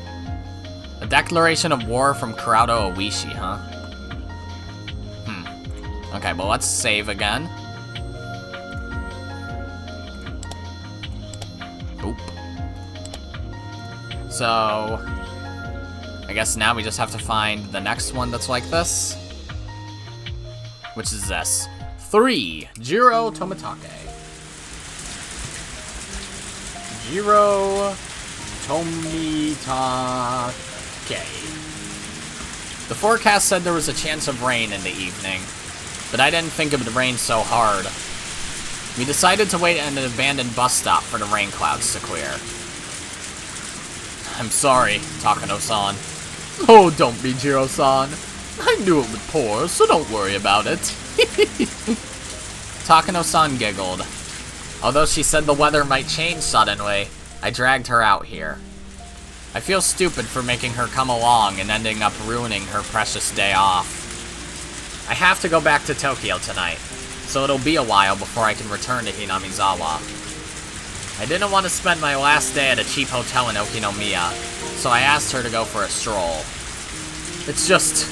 A declaration of war from Kurado Oishi, huh? Okay, well, let's save again. Oop. So, I guess now we just have to find the next one that's like this. Which is this. 3. Jiro Tomatake. Jiro Tomitake. The forecast said there was a chance of rain in the evening, but I didn't think it would rain so hard. We decided to wait at an abandoned bus stop for the rain clouds to clear. I'm sorry, Takano-san. Oh, don't be, Jiro-san. I knew it would pour, so don't worry about it. Takano-san giggled. Although she said the weather might change suddenly, I dragged her out here. I feel stupid for making her come along and ending up ruining her precious day off. I have to go back to Tokyo tonight, so it'll be a while before I can return to Hinamizawa. I didn't want to spend my last day at a cheap hotel in Okinomiya, so I asked her to go for a stroll. It's just...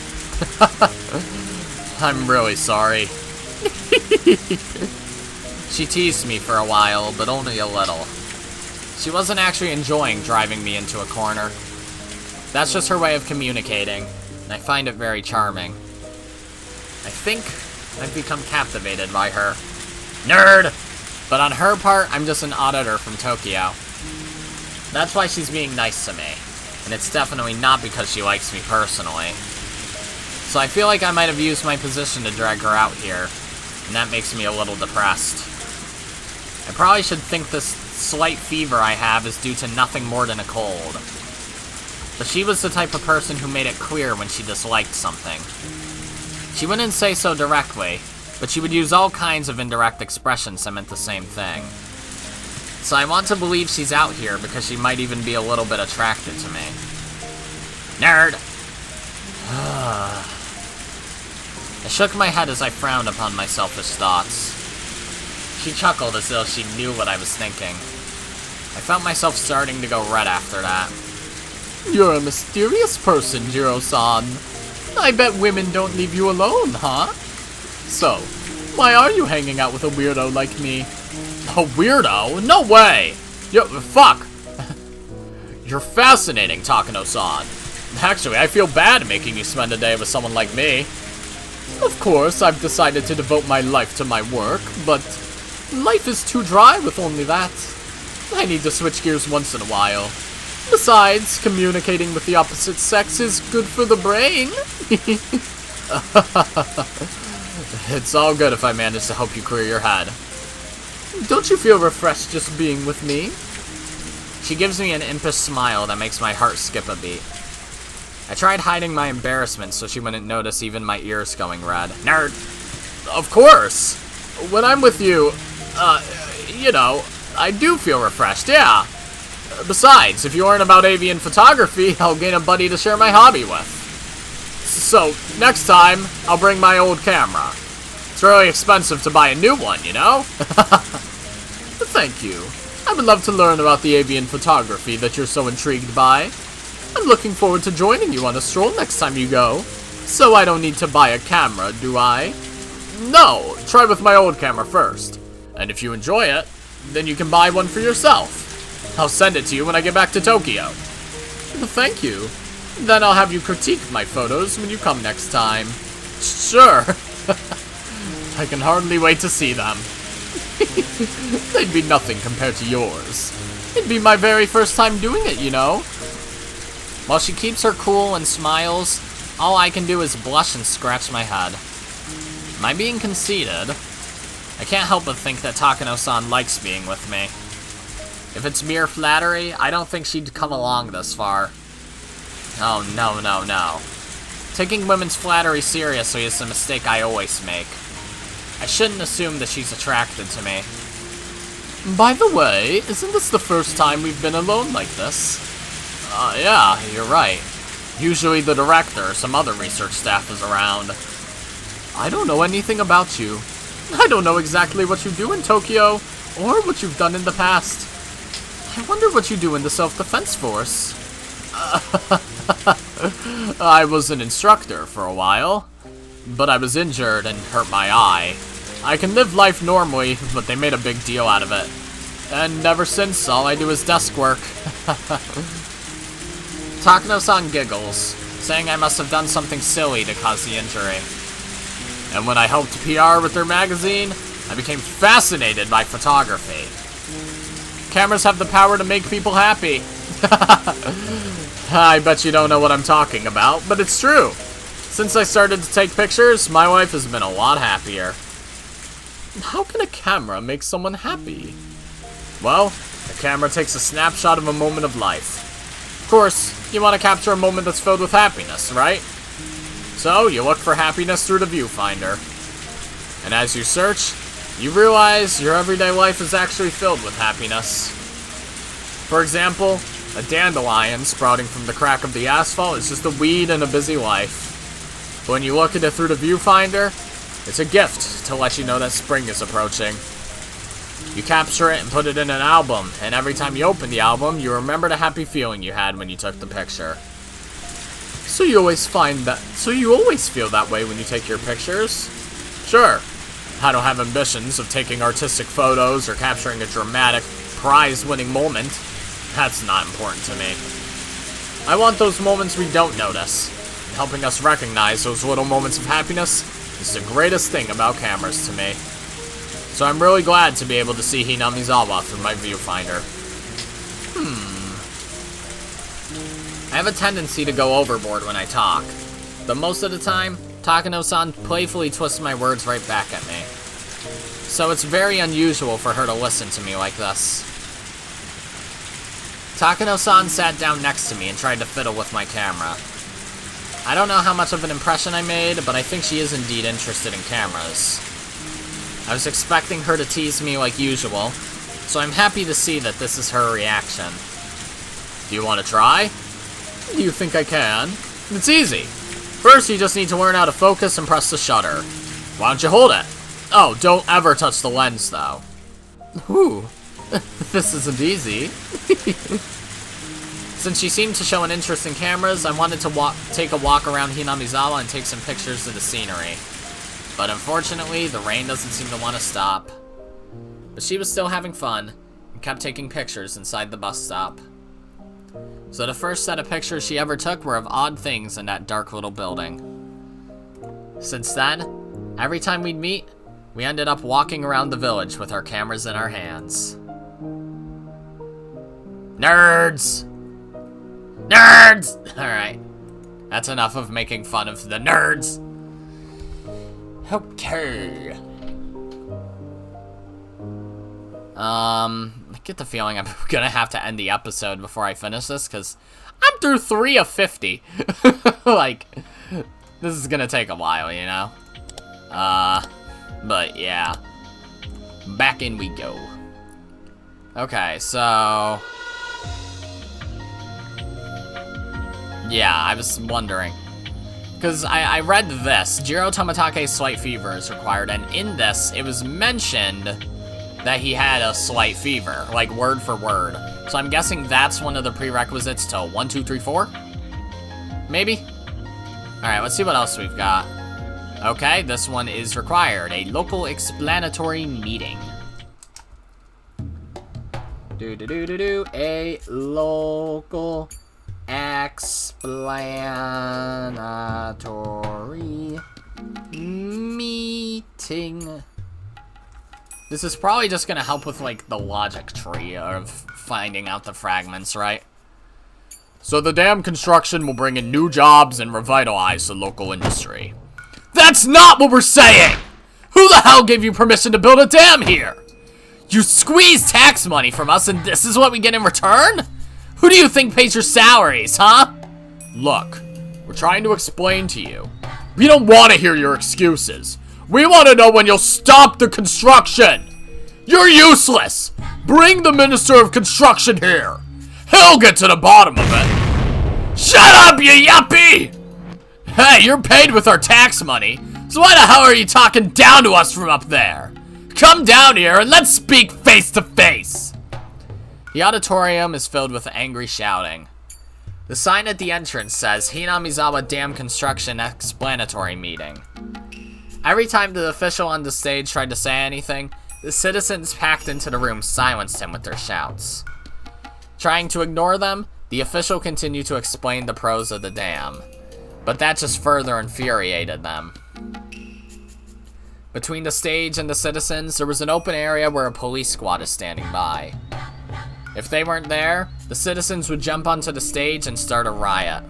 I'm really sorry. She teased me for a while, but only a little. She wasn't actually enjoying driving me into a corner. That's just her way of communicating, and I find it very charming. I think I've become captivated by her. Nerd! But on her part, I'm just an auditor from Tokyo. That's why she's being nice to me, and it's definitely not because she likes me personally. So I feel like I might have used my position to drag her out here, and that makes me a little depressed. I probably should think this slight fever I have is due to nothing more than a cold. But she was the type of person who made it clear when she disliked something. She wouldn't say so directly, but she would use all kinds of indirect expressions that meant the same thing. So I want to believe she's out here because she might even be a little bit attracted to me. Nerd! I shook my head as I frowned upon my selfish thoughts. She chuckled as though she knew what I was thinking. I felt myself starting to go red after that. You're a mysterious person, Jiro-san. I bet women don't leave you alone, huh? So, why are you hanging out with a weirdo like me? A weirdo? No way! Yo, fuck! You're fascinating, Takano-san. Actually, I feel bad making you spend a day with someone like me. Of course, I've decided to devote my life to my work, but life is too dry with only that. I need to switch gears once in a while. Besides, communicating with the opposite sex is good for the brain. It's all good if I manage to help you clear your head. Don't you feel refreshed just being with me? She gives me an impish smile that makes my heart skip a beat. I tried hiding my embarrassment so she wouldn't notice even my ears going red. Nerd! Of course! When I'm with you, you know, I do feel refreshed, yeah. Besides, if you aren't about avian photography, I'll gain a buddy to share my hobby with. So, next time, I'll bring my old camera. It's really expensive to buy a new one, you know? Thank you. I would love to learn about the avian photography that you're so intrigued by. I'm looking forward to joining you on a stroll next time you go. So I don't need to buy a camera, do I? No, try with my old camera first. And if you enjoy it, then you can buy one for yourself. I'll send it to you when I get back to Tokyo. Thank you. Then I'll have you critique my photos when you come next time. Sure. I can hardly wait to see them. They'd be nothing compared to yours. It'd be my very first time doing it, you know. While she keeps her cool and smiles, all I can do is blush and scratch my head. Am I being conceited? I can't help but think that Takano-san likes being with me. If it's mere flattery, I don't think she'd come along this far. Oh, no, no, no. Taking women's flattery seriously is a mistake I always make. I shouldn't assume that she's attracted to me. By the way, isn't this the first time we've been alone like this? Yeah, you're right. Usually the director or some other research staff is around. I don't know anything about you. I don't know exactly what you do in Tokyo, or what you've done in the past. I wonder what you do in the self-defense force. I was an instructor for a while, but I was injured and hurt my eye. I can live life normally, but they made a big deal out of it. And ever since, all I do is desk work. Takano-san giggles, saying I must have done something silly to cause the injury. And when I helped PR with their magazine, I became fascinated by photography. Cameras have the power to make people happy. I bet you don't know what I'm talking about, but it's true. Since I started to take pictures, my life has been a lot happier. How can a camera make someone happy? Well, a camera takes a snapshot of a moment of life. Of course, you want to capture a moment that's filled with happiness, right? So, you look for happiness through the viewfinder. And as you search, you realize your everyday life is actually filled with happiness. For example, a dandelion sprouting from the crack of the asphalt is just a weed in a busy life. But when you look at it through the viewfinder, it's a gift to let you know that spring is approaching. You capture it and put it in an album, and every time you open the album, you remember the happy feeling you had when you took the picture. So you always feel that way when you take your pictures? Sure. I don't have ambitions of taking artistic photos or capturing a dramatic, prize-winning moment. That's not important to me. I want those moments we don't notice. And helping us recognize those little moments of happiness is the greatest thing about cameras to me. So I'm really glad to be able to see Hinamizawa through my viewfinder. I have a tendency to go overboard when I talk, but most of the time, Takano-san playfully twists my words right back at me. So it's very unusual for her to listen to me like this. Takano-san sat down next to me and tried to fiddle with my camera. I don't know how much of an impression I made, but I think she is indeed interested in cameras. I was expecting her to tease me like usual, so I'm happy to see that this is her reaction. Do you want to try? Do you think I can? It's easy. First, you just need to learn how to focus and press the shutter. Why don't you hold it? Oh, don't ever touch the lens, though. Ooh, this isn't easy. Since she seemed to show an interest in cameras, I wanted to take a walk around Hinamizawa and take some pictures of the scenery. But unfortunately, the rain doesn't seem to want to stop. but she was still having fun and kept taking pictures inside the bus stop. So the first set of pictures she ever took were of odd things in that dark little building. Since then, every time we'd meet, we ended up walking around the village with our cameras in our hands. Nerds! Nerds! Alright. That's enough of making fun of the nerds. Okay. I get the feeling I'm gonna have to end the episode before I finish this, because I'm through 3 of 50. Like, this is gonna take a while, you know? But yeah. Back in we go. Okay, so... yeah, I was wondering. Because I read this. Jiro Tomatake's slight fever is required, and in this, it was mentioned that he had a slight fever, like word for word. So I'm guessing that's one of the prerequisites to 1, 2, 3, 4? Maybe? Alright, let's see what else we've got. Okay, this one is required. A local explanatory meeting. A local explanatory meeting. This is probably just gonna help with, like, the logic tree of finding out the fragments, right? So the dam construction will bring in new jobs and revitalize the local industry. That's not what we're saying! Who the hell gave you permission to build a dam here? You squeeze tax money from us and this is what we get in return? Who do you think pays your salaries, huh? Look, we're trying to explain to you. We don't want to hear your excuses. We want to know when you'll stop the construction. You're useless. Bring the Minister of Construction here. He'll get to the bottom of it. Shut up, you yuppie! Hey, you're paid with our tax money, so why the hell are you talking down to us from up there? Come down here and let's speak face to face. The auditorium is filled with angry shouting. The sign at the entrance says Hinamizawa Dam Construction Explanatory Meeting. Every time the official on the stage tried to say anything, the citizens packed into the room silenced him with their shouts. Trying to ignore them, the official continued to explain the pros of the dam, but that just further infuriated them. Between the stage and the citizens, there was an open area where a police squad is standing by. If they weren't there, the citizens would jump onto the stage and start a riot.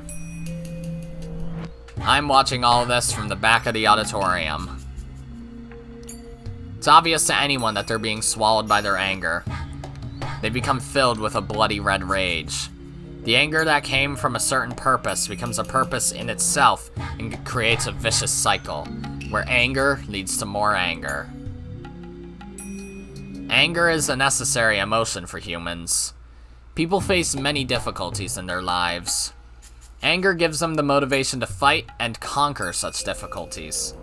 I'm watching all of this from the back of the auditorium. It's obvious to anyone that they're being swallowed by their anger. They become filled with a bloody red rage. The anger that came from a certain purpose becomes a purpose in itself and creates a vicious cycle, where anger leads to more anger. Anger is a necessary emotion for humans. People face many difficulties in their lives. Anger gives them the motivation to fight and conquer such difficulties.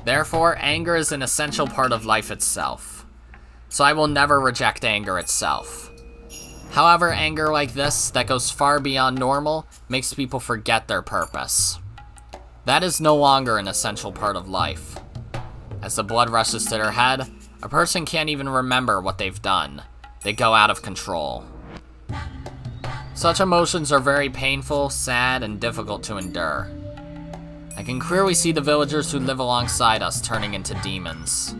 Therefore, anger is an essential part of life itself. So I will never reject anger itself. However, anger like this, that goes far beyond normal, makes people forget their purpose. That is no longer an essential part of life. As the blood rushes to their head, a person can't even remember what they've done. They go out of control. Such emotions are very painful, sad, and difficult to endure. I can clearly see the villagers who live alongside us turning into demons.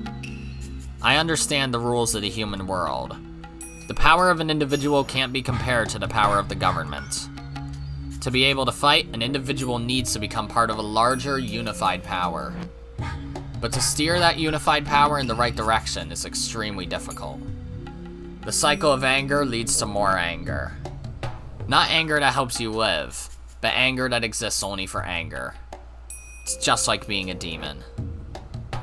I understand the rules of the human world. The power of an individual can't be compared to the power of the government. To be able to fight, an individual needs to become part of a larger, unified power. But to steer that unified power in the right direction is extremely difficult. The cycle of anger leads to more anger. Not anger that helps you live, but anger that exists only for anger. It's just like being a demon.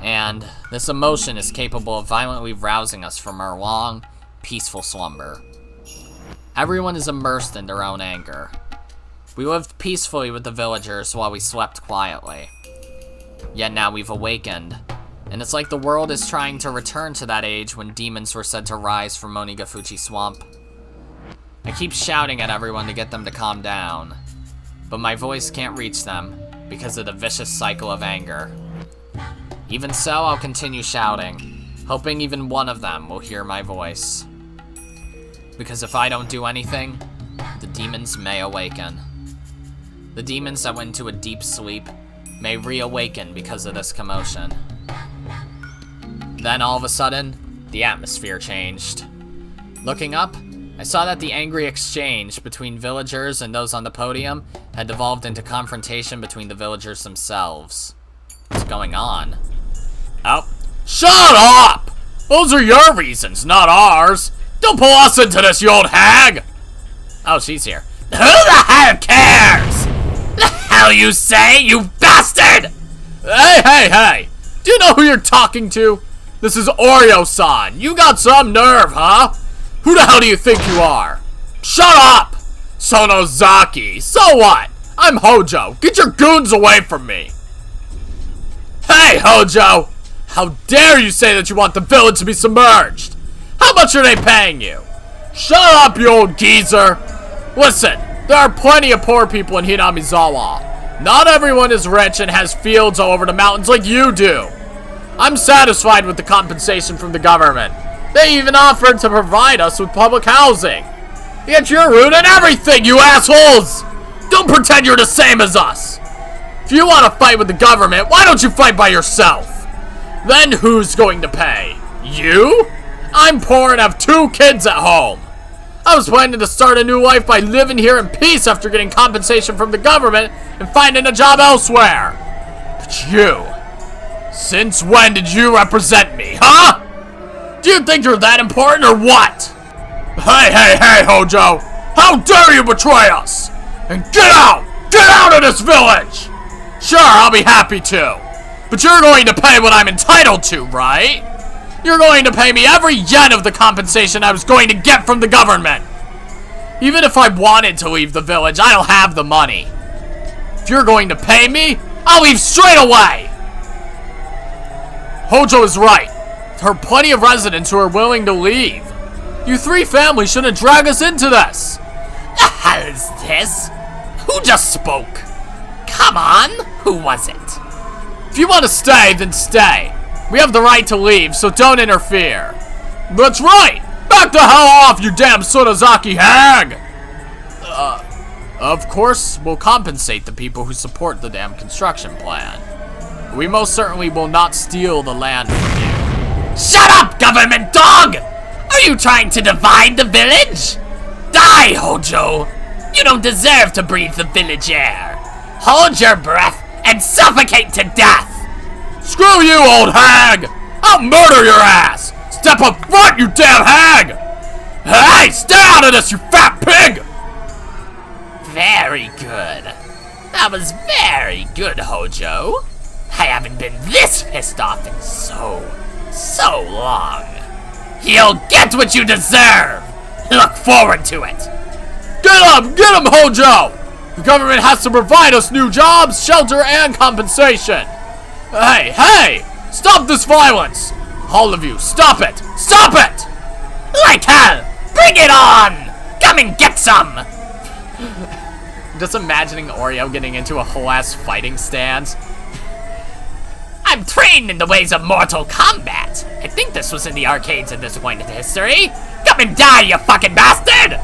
And this emotion is capable of violently rousing us from our long, peaceful slumber. Everyone is immersed in their own anger. We lived peacefully with the villagers while we slept quietly. Yet now we've awakened, and it's like the world is trying to return to that age when demons were said to rise from Monigafuchi Swamp. I keep shouting at everyone to get them to calm down, but my voice can't reach them because of the vicious cycle of anger. Even so, I'll continue shouting, hoping even one of them will hear my voice. Because if I don't do anything, the demons may awaken. The demons that went into a deep sleep may reawaken because of this commotion. Then all of a sudden, the atmosphere changed. Looking up, I saw that the angry exchange between villagers and those on the podium had devolved into confrontation between the villagers themselves. What's going on? Oh, shut up! Those are your reasons, not ours! Don't pull us into this, you old hag! Oh, she's here. Who the hell cares? The hell you say, you bastard? Hey! Do you know who you're talking to? This is Oreo-san. You got some nerve, huh? Who the hell do you think you are? Shut up! Sonozaki. So what? I'm Hojo. Get your goons away from me. Hey, Hojo! How dare you say that you want the village to be submerged? How much are they paying you? Shut up, you old geezer! Listen, there are plenty of poor people in Hinamizawa. Not everyone is rich and has fields all over the mountains like you do. I'm satisfied with the compensation from the government. They even offered to provide us with public housing. Yet you're ruining everything, you assholes! Don't pretend you're the same as us. If you want to fight with the government, why don't you fight by yourself? Then who's going to pay? You? I'm poor and have 2 kids at home. I was planning to start a new life by living here in peace after getting compensation from the government and finding a job elsewhere. But you, since when did you represent me, huh? Do you think you're that important or what? Hey, Hojo! How dare you betray us? And get out! Get out of this village! Sure, I'll be happy to. But you're going to pay what I'm entitled to, right? You're going to pay me every yen of the compensation I was going to get from the government. Even if I wanted to leave the village, I don't have the money. If you're going to pay me, I'll leave straight away! Hojo is right. There are plenty of residents who are willing to leave. You 3 families shouldn't drag us into this. The hell is this? Who just spoke? Come on, who was it? If you want to stay, then stay. We have the right to leave, so don't interfere. That's right! Back the hell off, you damn Sonozaki hag! Of course, we'll compensate the people who support the damn construction plan. We most certainly will not steal the land from you. Shut up, government dog! Are you trying to divide the village? Die, Hojo! You don't deserve to breathe the village air. Hold your breath and suffocate to death! Screw you, old hag! I'll murder your ass! Step up front, you damn hag! Hey, stay out of this, you fat pig! Very good. That was very good, Hojo. I haven't been this pissed off in so long. You'll get what you deserve! Look forward to it! Get him, Hojo! The government has to provide us new jobs, shelter, and compensation! Hey! Stop this violence! All of you, stop it! Stop it! Like hell! Bring it on! Come and get some! Just imagining Oreo getting into a whole ass fighting stance. I'm trained in the ways of Mortal Kombat. I think this was in the arcades at this point in history. Come and die, you fucking bastard!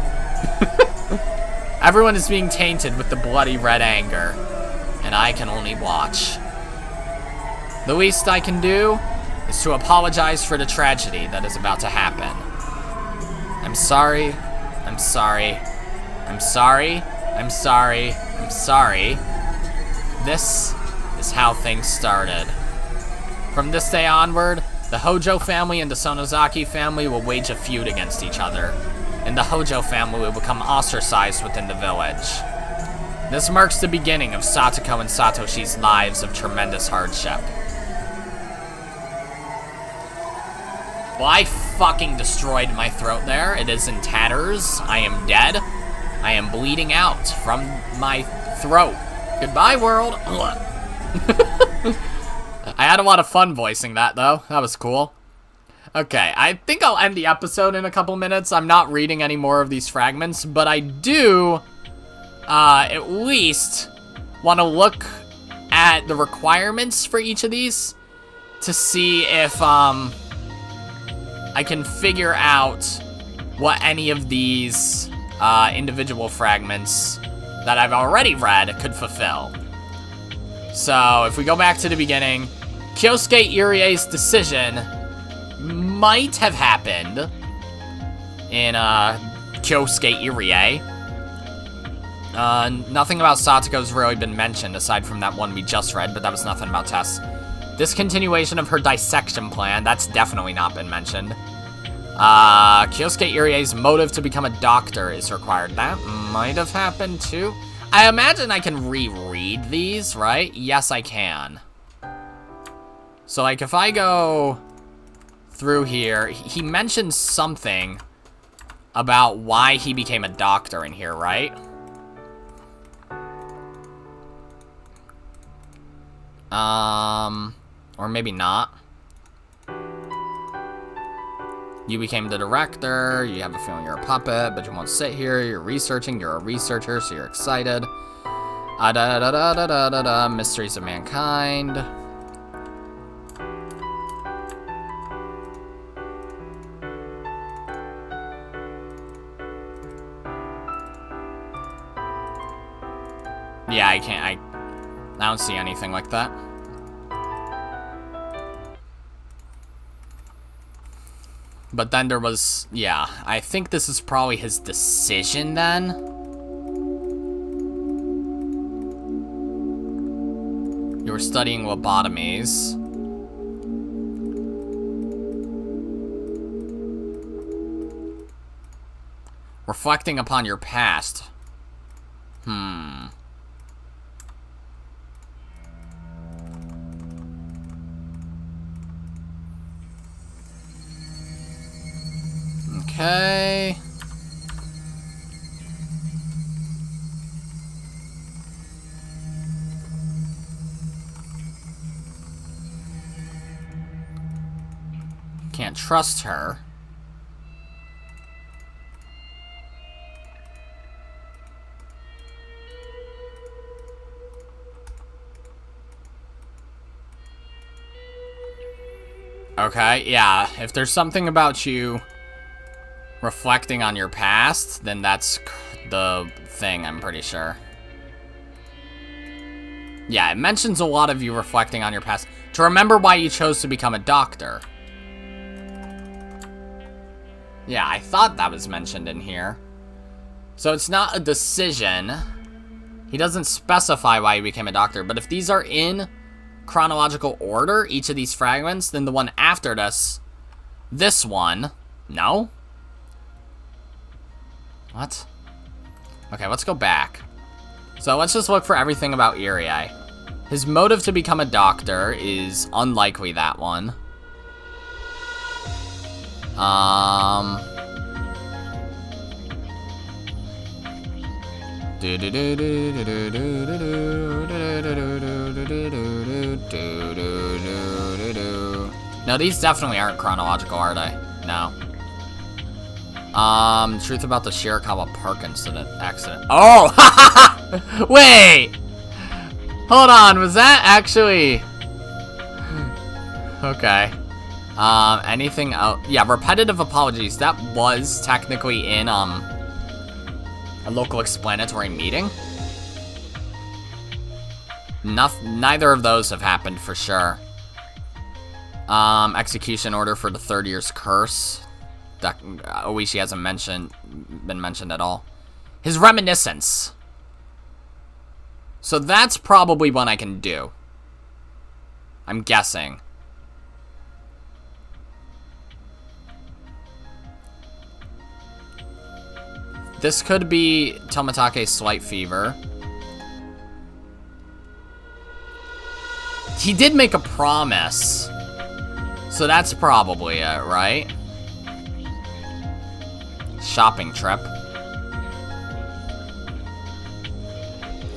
Everyone is being tainted with the bloody red anger, and I can only watch. The least I can do is to apologize for the tragedy that is about to happen. I'm sorry. This is how things started. From this day onward, the Hojo family and the Sonozaki family will wage a feud against each other, and the Hojo family will become ostracized within the village. This marks the beginning of Satoko and Satoshi's lives of tremendous hardship. Well, I fucking destroyed my throat there. It is in tatters. I am dead. I am bleeding out from my throat. Goodbye, world. I had a lot of fun voicing that, though. That was cool. Okay, I think I'll end the episode in a couple minutes. I'm not reading any more of these fragments, but I do, at least want to look at the requirements for each of these to see if, I can figure out what any of these individual fragments that I've already read could fulfill. So, if we go back to the beginning, Kyosuke Irie's decision might have happened in Kyosuke Irie. Nothing about Satoko's really been mentioned aside from that one we just read, but that was nothing about Tess. Discontinuation of her dissection plan, that's definitely not been mentioned. Kyosuke Irie's motive to become a doctor is required. That might have happened too. I imagine I can reread these, right? Yes, I can. So, like, if I go through here, he mentioned something about why he became a doctor in here, right? Or maybe not. You became the director, you have a feeling you're a puppet, but you won't sit here, you're researching, you're a researcher, so you're excited. Mysteries of Mankind. Yeah, I don't see anything like that. But then there was, yeah, I think this is probably his decision then. You were studying lobotomies. Reflecting upon your past. Okay. Can't trust her. Okay, yeah, if there's something about you reflecting on your past, then that's the thing, I'm pretty sure. Yeah, it mentions a lot of you reflecting on your past. To remember why you chose to become a doctor. Yeah, I thought that was mentioned in here. So it's not a decision. He doesn't specify why he became a doctor, but if these are in chronological order, each of these fragments, then the one after this one, no? What? Okay, let's go back. So let's just look for everything about Irie. His motive to become a doctor is unlikely that one. No, these definitely aren't chronological, are they? No. Truth about the Shirakawa Park accident. Oh! Wait! Hold on, was that actually... Okay. Anything else? Yeah, repetitive apologies. That was technically in, a local explanatory meeting. Neither of those have happened for sure. Execution order for the third year's curse. That Oishi hasn't been mentioned at all. His reminiscence. So that's probably one I can do. I'm guessing. This could be Tomatake's slight fever. He did make a promise. So that's probably it, right? Shopping trip.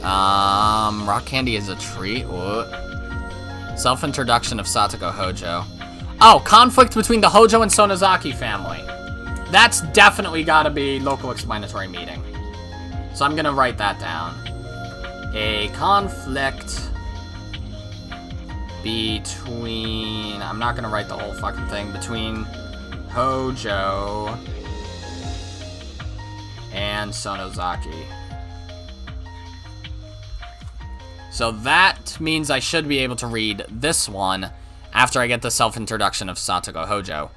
Rock candy is a treat. What? Self-introduction of Satoko Hojo. Oh, conflict between the Hojo and Sonozaki family. That's definitely gotta be local explanatory meeting. So I'm gonna write that down. A conflict between... I'm not gonna write the whole fucking thing. Between Hojo, and Sonozaki. So that means I should be able to read this one after I get the self-introduction of Satoko Hojo.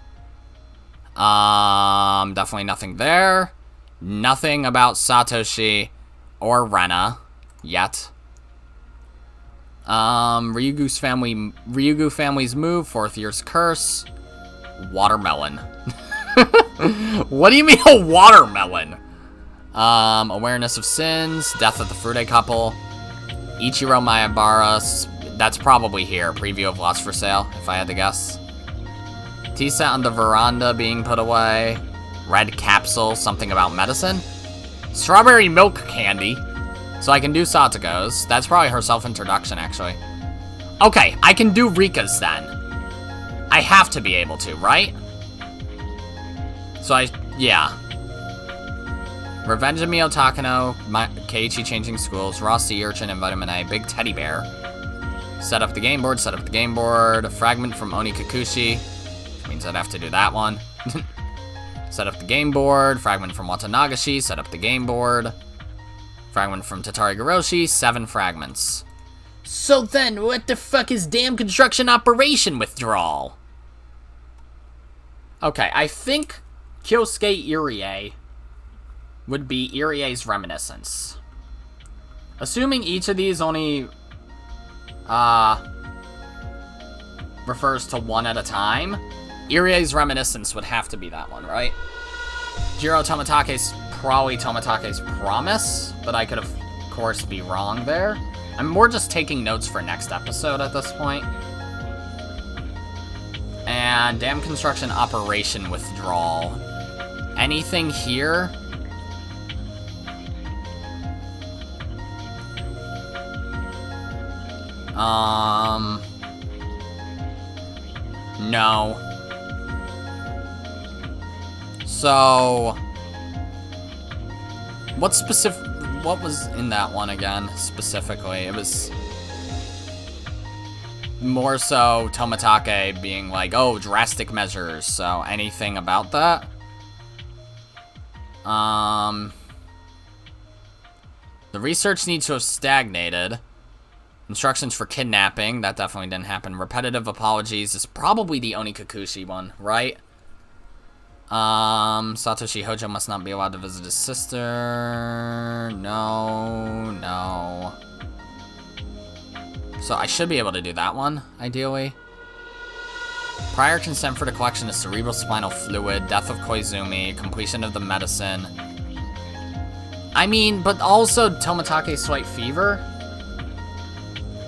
Definitely nothing there. Nothing about Satoshi or Rena yet. Ryugu family's move, 4th year's curse. Watermelon. What do you mean a watermelon? Awareness of sins, death of the Furude couple. Ichiro Mayabara, that's probably here. Preview of Lost for Sale, if I had to guess. Tea set on the veranda being put away. Red capsule, something about medicine. Strawberry milk candy. So I can do Satoko's. That's probably her self-introduction, actually. Okay, I can do Rika's then. I have to be able to, right? So yeah. Revenge of Mio Takano, Keiichi changing schools, Raw Sea Urchin and Vitamin A, Big Teddy Bear. Set up the game board, a fragment from Oni Kikuchi, which means I'd have to do that one. Set up the game board, fragment from Watanagashi, set up the game board. Fragment from Tatari Goroshi, 7 fragments. So then, what the fuck is damn construction operation withdrawal? Okay, I think Kyosuke Irie would be Irie's reminiscence. Assuming each of these only refers to one at a time, Irie's reminiscence would have to be that one, right? Jiro Tomatake's probably Tomatake's promise, but I could of course be wrong there. I'm more just taking notes for next episode at this point. And dam construction operation withdrawal. Anything here? No. So, what was in that one again, specifically? It was more so Tomatake being like, oh, drastic measures, so anything about that? The research needs to have stagnated. Instructions for kidnapping, that definitely didn't happen. Repetitive apologies is probably the Onikakushi one, right? Satoshi Hojo must not be allowed to visit his sister. No. So I should be able to do that one, ideally. Prior consent for the collection of cerebral spinal fluid, death of Koizumi, completion of the medicine. I mean, but also Tomatake's slight fever.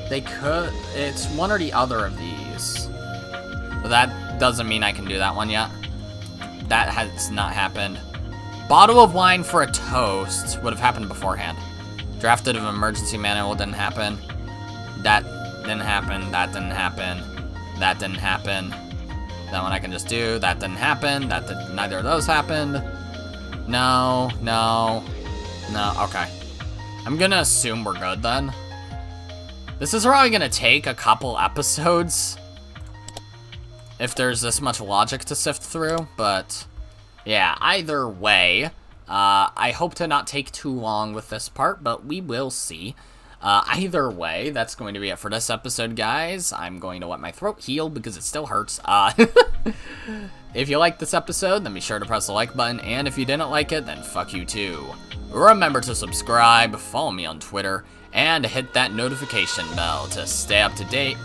They could, it's one or the other of these. But that doesn't mean I can do that one yet. That has not happened. Bottle of wine for a toast would have happened beforehand. Drafted of emergency manual didn't happen. That didn't happen. That didn't happen. That didn't happen. That one I can just do. That didn't happen. Neither of those happened. No. Okay. I'm gonna assume we're good then. This is probably gonna take a couple episodes if there's this much logic to sift through, but yeah, either way, I hope to not take too long with this part, but we will see. Either way, that's going to be it for this episode, guys. I'm going to let my throat heal because it still hurts. If you liked this episode, then be sure to press the like button, and if you didn't like it, then fuck you too. Remember to subscribe, follow me on Twitter, and hit that notification bell to stay up to date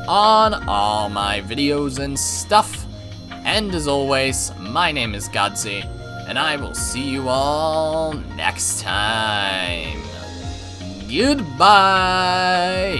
on all my videos and stuff. And as always, my name is Godzi, and I will see you all next time. Goodbye!